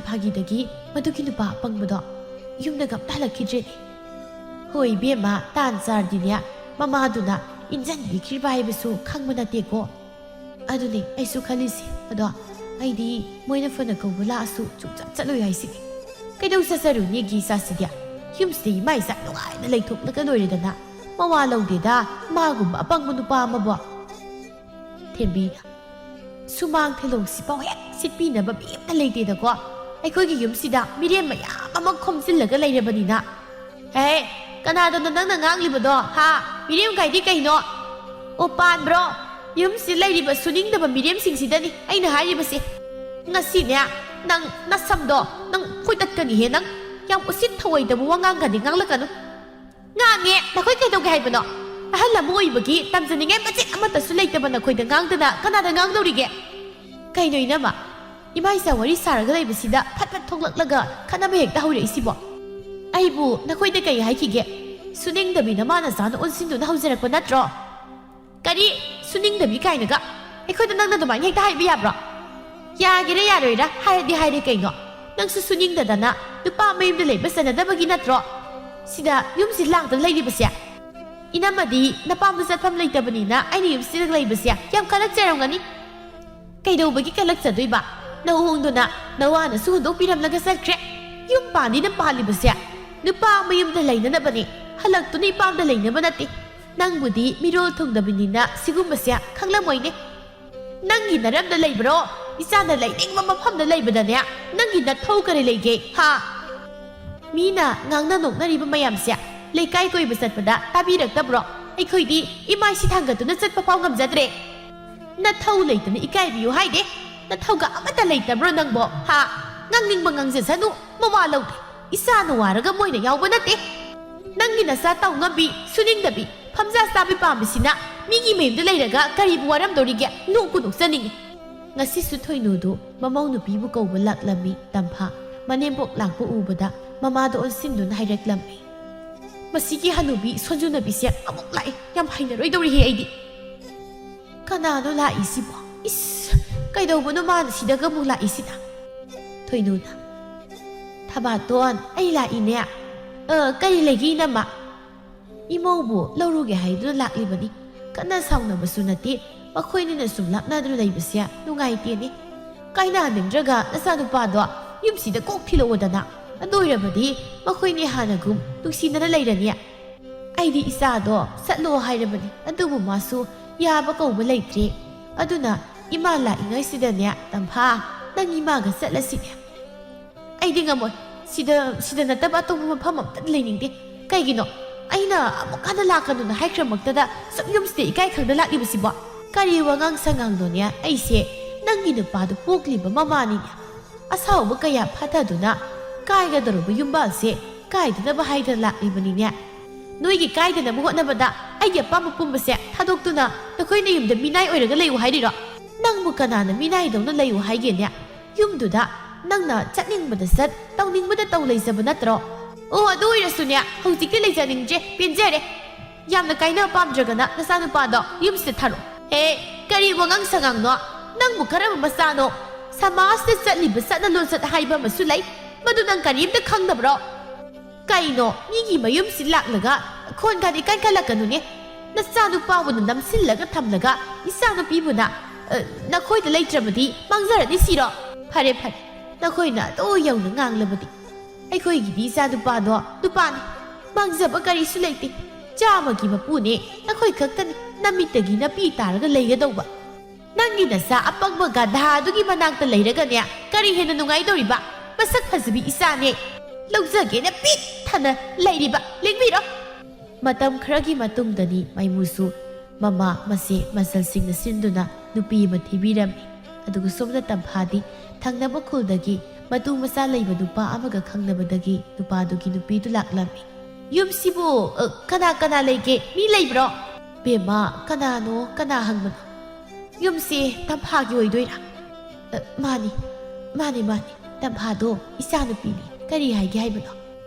ꯐꯥꯒꯤꯗꯒꯤ ꯃꯗꯨꯒꯤ ꯅꯨꯄꯥ ꯑꯄꯪꯕꯗꯣ ꯌꯨꯝꯗꯒ ꯑꯝꯇ ꯍꯜꯂꯛꯈꯤꯗ꯭ꯔꯦꯅꯦ ꯍꯣꯏ ꯏꯕꯦꯝꯃ ꯇꯥꯟ ꯆꯥꯔꯗꯤꯅꯦ ꯃꯃꯥꯗꯨꯅ ꯏꯟꯖꯟꯕꯤꯈ꯭ꯔꯤꯕ ꯍꯥꯏꯕꯁꯨ ꯈꯪꯕ ꯅꯠꯇꯦꯀꯣ ꯑꯗꯨꯅꯤ ꯑꯩꯁꯨ ꯈꯜꯂꯤꯁꯤ ꯑꯗꯣ ꯑꯩꯗꯤ ꯃꯣꯏꯅ ꯐꯅ ꯀꯧꯕ ꯂꯥꯛꯑꯁꯨ ꯁꯨꯡꯆꯠ ꯆꯠꯂꯣꯏ ꯍꯥꯏꯁꯤꯅꯤ ꯀꯩꯗꯧ ꯆꯠꯆꯔꯨꯅꯦꯒꯤ ꯏꯆꯥꯁꯤꯗꯤ ꯌꯨꯝꯁꯤꯗ ꯏꯃꯥ ꯏꯆꯥ ꯅꯨꯡꯉꯥꯏꯅ ꯂꯩꯊꯣꯛꯂꯒ ꯂꯣꯏꯔꯦꯗꯅ ꯃꯋꯥ ꯂꯧꯗꯦꯗ ꯃꯥꯒꯨꯝꯕ ꯑꯄꯪꯕ ꯅꯨꯄꯥ ꯑꯃꯕꯨ ꯊꯦꯝꯕꯤꯅ ꯁꯨꯃꯥꯡ ꯊꯦꯂꯣꯡꯁꯤꯐꯥꯎ ꯍꯦꯛ ꯁꯤꯠꯄꯤꯅꯕ ꯃꯤ ꯑꯃꯇ ꯂꯩꯇꯦꯗꯀꯣ ꯑꯩꯈꯣꯏꯒꯤ ꯌꯨꯝꯁꯤꯗ ꯃꯤꯔꯦꯝ ꯃꯌꯥꯝ ꯑꯃ ꯈꯣꯝꯖꯤꯜꯂꯒ ꯂꯩꯔꯕꯅꯤꯅ ꯍꯦ ꯀꯅꯥꯗꯅꯣ ꯅꯪꯅ ꯉꯥꯡꯂꯤꯕꯗꯣ ꯍꯥ ꯃꯤꯔꯦꯝ ꯀꯥꯏꯗꯤ ꯀꯩꯅꯣ ꯑꯣ ꯄꯥꯟꯕ꯭ꯔꯣ ꯌꯨꯝꯁꯤꯗ ꯂꯩꯔꯤꯕ ꯁꯨꯅꯤꯡꯗꯕ ꯃꯤꯔꯦꯝꯁꯤꯡꯁꯤꯗꯅꯤ ꯑꯩꯅ ꯍꯥꯏꯔꯤꯕꯁꯦ ꯉꯁꯤꯅꯦ ꯅꯪ ꯅꯁꯝꯗꯣ ꯅꯪ ꯐꯣꯏꯇꯠꯀꯅꯤꯍꯦ ꯅꯪ ꯌꯥꯝ ꯎꯁꯤꯠ ꯊꯑꯣꯏꯗꯕ ꯋꯥꯉꯥꯡꯒꯗꯤ ꯉꯥꯡꯂꯛꯀꯅꯨ ꯉꯥꯡꯉꯦ ꯅꯈꯣꯏ ꯀꯩꯗꯧꯒꯦ ꯍꯥꯏꯕꯅꯣ ꯑꯍꯜ ꯑꯃ ꯑꯣꯏꯕꯒꯤ ꯇꯝꯖꯅꯤꯡꯉꯥꯏ ꯃꯆꯦꯠ ꯑꯃꯠꯇꯁꯨ ꯂꯩꯇꯕ ꯅꯈꯣꯏꯗ ꯉꯥꯡꯗꯅ ꯀꯅꯥꯗ ꯉꯥꯡꯗꯧꯔꯤꯒꯦ ꯀꯩꯅꯣ ꯏꯅꯝꯃ ꯏꯃꯥ ꯏꯆꯥ ꯋꯥꯔꯤ ꯁꯥꯔꯒ ꯂꯩꯕꯁꯤꯗ ꯐꯠ ꯐꯠ ꯊꯣꯛꯂꯛꯂꯒ ꯈꯠꯅꯕ ꯍꯦꯛꯇ ꯍꯧꯔꯛꯏꯁꯤꯕꯣ ꯑꯩꯕꯨ ꯅꯈꯣꯏꯗ ꯀꯩ ꯍꯥꯏꯈꯤꯒꯦ ꯁꯨꯅꯤꯡꯗꯕꯤ ꯅꯃꯥ ꯅꯆꯥꯅ ꯑꯣꯟꯁꯤꯟꯗꯨꯅ ꯍꯧꯖꯔꯛꯄ ꯅꯠꯇ꯭ꯔꯣ ꯀꯔꯤ ꯁꯨꯅꯤꯡꯗꯕꯤ ꯀꯥꯏꯅꯒ ꯑꯩꯈꯣꯏꯗ ꯅꯪꯅ ꯑꯗꯨꯃꯥꯏꯅ ꯍꯦꯛꯇ ꯍꯥꯏꯕ ꯌꯥꯕ꯭ꯔꯣ ꯌꯥꯒꯦꯔꯥ ꯌꯥꯔꯣꯏꯔꯥ ꯍꯥꯏꯔꯗꯤ ꯍꯥꯏꯔꯦ ꯀꯩꯅꯣ ꯅꯪꯁꯨ ꯁꯨꯅꯤꯡꯗꯗꯅ ꯅꯨꯄꯥ ꯃꯌꯨꯝꯗ ꯂꯩꯕ ꯆꯟꯅꯗꯕꯒꯤ ꯅꯠꯇ꯭ꯔꯣ ꯁꯤꯗ ꯌꯨꯝꯁꯤ ꯂꯥꯛꯇꯅ ꯂꯩꯔꯤꯕꯁꯦ ꯏꯅꯝꯃꯗꯤ ꯅꯄꯥꯝꯗ ꯆꯠꯐꯝ ꯂꯩꯇꯕꯅꯤ나 ꯑꯩꯅ ꯌꯨꯝꯁꯤꯗ ꯂꯩꯕꯁꯦ ꯌꯥꯝ ꯀꯜꯂꯛꯆꯔꯝꯒꯅꯤ ꯀꯩꯗꯧꯕꯒꯤ ꯀꯜꯂꯛꯆꯗꯣꯏꯕ ꯅꯧꯍꯣꯡꯗꯨꯅ ꯅꯋꯥꯅꯁꯨ ꯍꯨꯟꯗꯣꯛꯄꯤꯔꯝꯂꯒ ꯆꯠꯈ꯭ꯔꯦ ꯌꯨꯝ ꯄꯥꯟꯅꯤꯅ ꯄꯥꯜꯂꯤꯕꯁꯦ ꯅꯨꯄꯥ ꯃꯌꯨꯝꯗ ꯂꯩꯅꯅꯕꯅꯤ ꯍꯜꯂꯛꯇꯨꯅ ꯏꯄꯥꯝꯗ ꯂꯩꯅꯕ ꯅꯠꯇꯦ ꯅꯪꯕꯨꯗꯤ ꯃꯤꯔꯣꯜ ꯊꯨꯡꯗꯕꯅꯤꯅ ꯁꯤꯒꯨꯝꯕꯁꯦ ꯈꯪꯂꯝꯃꯣꯏꯅꯦ ꯅꯪꯒꯤ ꯅꯔꯝꯗ ꯂꯩꯕ꯭ꯔꯣ ꯏꯆꯥꯅ ꯂꯩꯅꯤꯡꯕ ꯃꯐꯝꯗ ꯂꯩꯕꯗꯅꯦ ꯅꯪꯒꯤ ꯅꯊꯧ ꯀꯔꯤ ꯂꯩꯒꯦ ꯍꯥ ꯃꯤꯅ ꯉꯥꯡꯅ ꯅꯣꯛꯅꯔꯤꯕ ꯃꯌꯥꯝꯁꯦ ꯂꯩꯀꯥꯏ ꯀꯣꯏꯕ ꯆꯠꯄꯗ ꯇꯥꯕꯤꯔꯛꯇꯕ꯭ꯔꯣ ꯑꯩꯈꯣꯏꯗꯤ ꯏꯃꯥꯏꯁꯤ ꯊꯥꯡꯒꯠꯇꯨꯅ ꯆꯠꯄ ꯐꯥꯎ ꯉꯝꯖꯗ꯭ꯔꯦ ꯅꯊꯧ ꯂꯩꯇꯅ ꯏꯀꯥꯏꯕꯤꯌꯨ ꯍꯥꯏꯗꯦ ꯅꯊꯧꯒ ꯑꯃꯠꯇ ꯂꯩꯇꯕ꯭ꯔꯣ ꯅꯪꯕꯣ ꯍꯥ ꯉꯥꯡꯅꯤꯡꯕ ꯉꯥꯡꯖꯁꯅꯨ ꯃꯋꯥ ꯂꯧꯗꯦ ꯏꯆꯥꯅ ꯋꯥꯔꯒ ꯃꯣꯏꯅ ꯌꯥꯎꯕ ꯅꯠꯇꯦ ꯅꯪꯒꯤ ꯅꯆꯥ ꯇꯧ ꯉꯝꯕꯤ ꯁꯨꯅꯤꯡꯗꯕꯤ ꯐꯝꯖꯥ ꯆꯥꯕꯤ ꯄꯥꯝꯕꯁꯤꯅ ꯃꯤꯒꯤ ꯃꯌꯨꯝꯗ ꯂꯩꯔꯒ ꯀꯔꯤꯕꯨ ꯋꯥꯔꯝꯗꯧꯔꯤꯒꯦ ꯅꯣꯛꯄꯨ ꯅꯣꯛꯆꯅꯤꯡꯉꯤ ꯉꯁꯤꯁꯨ ꯊꯣꯏꯅꯨꯗꯨ ꯃꯃꯧ ꯅꯨꯄꯤꯕꯨ ꯀꯧꯕ ꯂꯥꯛꯂꯝꯃꯤ ꯇꯝꯐꯥ ꯃꯅꯦꯝꯕꯣꯛ ꯂꯥꯛꯄ ꯎꯕꯗ ꯃꯃꯥꯗ ꯑꯣꯟꯁꯤꯟꯗꯨꯅ ꯍꯥꯏꯔꯛꯂꯝꯃꯤ ꯃꯁꯤꯒꯤ ꯍꯅꯨꯕꯤ ꯁꯣꯟꯖꯨꯅꯕꯤꯁꯦ ꯑꯃꯨꯛ ꯂꯥꯛꯑꯦ ꯌꯥꯝ ꯍꯩꯅꯔꯣꯏꯗꯧꯔꯤꯍꯦ ꯑꯩꯗꯤ ꯀꯅꯥꯅꯣ ꯂꯥꯛꯏꯁꯤꯕꯣ ꯏꯁ ꯀꯩꯗꯧꯕꯅꯣ ꯃꯥꯅ ꯁꯤꯗꯒ ꯑꯃꯨꯛ ꯂꯥꯛꯏꯁꯤꯅ ꯊꯣꯏꯅꯨꯅ ꯊꯕꯥꯇꯣꯟ ꯑꯩ ꯂꯥꯛꯏꯅꯦ ꯀꯔꯤ ꯂꯩꯒꯦ ꯏꯅꯝꯃ ꯏꯃꯧꯕꯨ ꯂꯧꯔꯨꯒꯦ ꯍꯥꯏꯗꯨꯅ ꯂꯥꯛꯂꯤꯕꯅꯤ ꯀꯟꯅ ꯁꯥꯎꯅꯕꯁꯨ ꯅꯠꯇꯦ ꯃꯈꯣꯏꯅꯤꯅ ꯁꯨꯝ ꯂꯥꯛꯅꯗꯨꯅ ꯂꯩꯕꯁꯦ ꯅꯨꯡꯉꯥꯏꯇꯦꯅꯦ ꯀꯥꯏꯅꯍꯟꯅꯤꯡꯗ꯭ꯔꯒ ꯅꯆꯥꯅꯨꯄꯥꯗꯣ ꯌꯨꯝꯁꯤꯗ ꯀꯣꯛ ꯊꯤꯜꯂꯛꯑꯣꯗꯅ ꯑꯗꯨ ꯑꯣꯏꯔꯕꯗꯤ ꯃꯈꯣꯏꯅꯤ ꯍꯥꯟꯅꯒꯨꯝ ꯅꯨꯡꯁꯤꯅꯅ ꯂꯩꯔꯅꯤ ꯑꯩꯗꯤ ꯏꯆꯥꯗꯣ ꯆꯠꯂꯣ ꯍꯥꯏꯔꯕꯅꯤ ꯑꯗꯨꯕꯨ ꯃꯥꯁꯨ ꯌꯥꯕ ꯀꯧꯕ ꯂꯩꯇ꯭ꯔꯦ ꯑꯗꯨꯅ ꯏꯃꯥ ꯂꯥꯛꯏꯉꯩꯁꯤꯗꯅꯦ ꯇꯝꯐꯥ ꯅꯪ ꯏꯃꯥꯒ ꯆꯠꯂꯁꯤꯅꯦ ꯑꯩꯗꯤ ꯉꯝꯃꯣꯏ ꯁꯤꯗ ꯅꯠꯇꯕ ꯑꯇꯣꯞꯄ ꯃꯐꯝ ꯑꯝꯇ ꯂꯩꯅꯤꯡꯗꯦ ꯀꯩꯒꯤꯅꯣ ꯑꯩꯅ ꯑꯃꯨꯛ ꯍꯟꯅ ꯂꯥꯛꯀꯗꯨꯅ ꯍꯥꯏꯈ꯭ꯔꯃꯛꯇꯗ ꯁꯨꯝ ꯌꯨꯝꯁꯤꯗ ꯏꯀꯥꯏ ꯈꯪꯗ ꯂꯥꯛꯂꯤꯕꯁꯤꯕꯣ ꯀꯔꯤ ꯋꯥꯉꯥꯡ ꯁꯉꯥꯡꯗꯣꯅꯦ ꯑꯩꯁꯦ ꯅꯪꯒꯤ ꯅꯨꯄꯥꯗꯨ ꯄꯣꯛꯂꯤꯕ ꯃꯃꯥꯅꯤꯅꯦ ꯑꯁꯥꯎꯕ ꯀꯌా ꯐꯊꯗꯨꯅ ꯀꯥꯏꯒꯗꯧꯔꯕ ꯌꯨꯝꯕꯥꯜꯁꯦ ꯀꯥꯏꯗꯅꯕ ꯍꯥꯏꯗꯅ ꯂꯥꯛꯂꯤꯕꯅꯤꯅꯦ ꯅꯣꯏꯒꯤ ꯀꯥꯏꯗꯅꯕ ꯍꯣꯠꯅꯕꯗ ꯑꯩꯒꯤ ꯑꯄꯥꯝꯕ ꯄꯨꯝꯕꯁꯦ ꯊꯥꯗꯣꯛꯇꯨꯅ ꯅꯈꯣꯏꯅ ꯌꯨꯝꯗ ꯃꯤꯅꯥꯏ ꯑꯣꯏꯔꯒ ꯂꯩꯌꯨ ꯍꯥꯏꯔꯤꯔꯣ ꯅꯪꯕꯨ ꯀꯅꯥꯅ ꯃꯤꯅꯥꯏꯗꯧꯅ ꯂꯩꯌꯨ ꯍꯥꯏꯒꯦꯅꯦ ꯌꯨꯝꯗꯨꯗ ꯅꯪꯅ ꯆꯠꯅꯤꯡꯕꯗ ꯆꯠ ꯇꯧꯅꯤꯡꯕꯗ ꯇꯧ ꯂꯩꯖꯕ ꯅꯠꯇ꯭ꯔꯣ ꯑꯣ ꯑꯗꯨ ꯑꯣꯏꯔꯁꯨꯅꯦ ꯍꯧꯖꯤꯛꯇꯤ ꯂꯩꯖꯅꯤꯡꯗ꯭ꯔꯦ ꯄꯦꯟꯖꯔꯦ ꯌꯥꯝꯅ ꯀꯥꯏꯅꯕ ꯄꯥꯝꯗ꯭ꯔꯒꯅ ꯅꯆꯥꯅꯨꯄꯥꯗꯣ ꯌꯨꯝꯁꯤꯗ ꯊꯥꯔꯣ ꯍꯦ ꯀꯔꯤ ꯋꯥꯉꯥꯡ ꯁꯉꯥꯡꯅꯣ ꯅꯪꯕꯨ ꯀꯔꯝꯕ ꯃꯆꯥꯅꯣ ꯁꯃꯥꯖꯇ ꯆꯠꯂꯤꯕ ꯆꯠꯅ ꯂꯣꯟꯆꯠ ꯍꯥꯏꯕ ꯑꯃꯁꯨ ꯂꯩ ꯃꯗꯨ ꯅꯪ ꯀꯔꯤꯝꯇ ꯈꯪꯗꯕ꯭ꯔꯣ ꯀꯩꯅꯣ ꯃꯤꯒꯤ ꯃꯌꯨꯝꯁꯤ ꯂꯥꯛꯂꯒ ꯈꯣꯟꯒꯗꯤ ꯀꯟꯈꯠꯂꯛꯀꯅꯨꯅꯦ ꯅꯆꯥꯅꯨꯄꯥꯕꯨꯅ ꯅꯝꯁꯤꯜꯂꯒ ꯊꯝꯂꯒ ꯏꯆꯥꯅꯨꯄꯤꯕꯨꯅ ꯅꯈꯣꯏꯗ ꯂꯩꯇ꯭ꯔꯕꯗꯤ ꯃꯥꯡꯖꯔꯗꯤ ꯁꯤꯔꯣ ꯐꯔꯦ ꯐꯔꯦ ꯅꯈꯣꯏꯅ ꯑꯗꯨ ꯌꯧꯅ ꯉꯥꯡꯂꯕꯗꯤ ꯑꯩꯈꯣꯏꯒꯤꯗꯤ ꯏꯆꯥꯅꯨꯄꯥꯗꯣ ꯅꯨꯄꯥꯅꯤ ꯃꯥꯡꯖꯕ ꯀꯔꯤꯁꯨ ꯂꯩꯇꯦ ꯆꯥꯝꯃꯒꯤ ꯃꯄꯨꯅꯦ ꯅꯈꯣꯏ ꯈꯛꯇꯅꯤ ꯅꯃꯤꯠꯇꯒꯤ ꯅꯄꯤ ꯇꯥꯔꯒ ꯂꯩꯒꯗꯧꯕ ꯅꯪꯒꯤ ꯅꯆꯥ ꯑꯄꯪꯕ ꯒꯙꯥ ꯑꯗꯨꯒꯤ ꯃꯅꯥꯛꯇ ꯂꯩꯔꯒꯅꯦ ꯀꯔꯤ ꯍꯦꯟꯅ ꯅꯨꯡꯉꯥꯏꯗꯧꯔꯤꯕ ꯃꯁꯛ ꯐꯖꯕꯤ ꯏꯆꯥꯅꯦ ꯂꯧꯖꯒꯦꯅ ꯄꯤꯛ ꯊꯟꯅ ꯂꯩꯔꯤꯕ ꯂꯦꯡꯕꯤꯔꯣ ꯃꯇꯝ ꯈꯔꯒꯤ ꯃꯇꯨꯡꯗꯅꯤ ꯃꯥꯏꯃꯨꯁꯨ ꯃꯃꯥ ꯃꯆꯦ ꯃꯆꯜꯁꯤꯡꯅ ꯁꯤꯟꯗꯨꯅ ꯅꯨꯄꯤ ꯑꯃ ꯊꯤꯕꯤꯔꯝꯃꯤ ꯑꯗꯨꯒ ꯁꯣꯝꯗ ꯇꯝꯐꯥꯗꯤ ꯊꯪꯅꯕ ꯈꯨꯜꯗꯒꯤ ꯃꯇꯨ ꯃꯆꯥ ꯂꯩꯕ ꯅꯨꯄꯥ ꯑꯃꯒ ꯈꯪꯅꯕꯗꯒꯤ ꯅꯨꯄꯥꯗꯨꯒꯤ ꯅꯨꯄꯤꯗꯨ ꯂꯥꯛꯂꯝꯃꯤ ꯌꯨꯝꯁꯤꯕꯨ ꯀꯅꯥ ꯀꯅꯥ ꯂꯩꯒꯦ ꯃꯤ ꯂꯩꯕ꯭ꯔꯣ ꯕꯦꯝꯃ ꯀꯅꯥꯅꯣ ꯀꯅꯥ ꯍꯪꯕꯅꯣ ꯌꯨꯝꯁꯤ ꯇꯝꯐꯥꯒꯤ ꯑꯣꯏꯗꯣꯏꯔꯥ ꯃꯥꯅꯤ ꯇꯝꯐꯥꯗꯣ ꯏꯆꯥꯅꯨꯄꯤꯅꯤ ꯀꯔꯤ ꯍꯥꯏꯒꯦ ꯍꯥꯏꯕꯅꯣ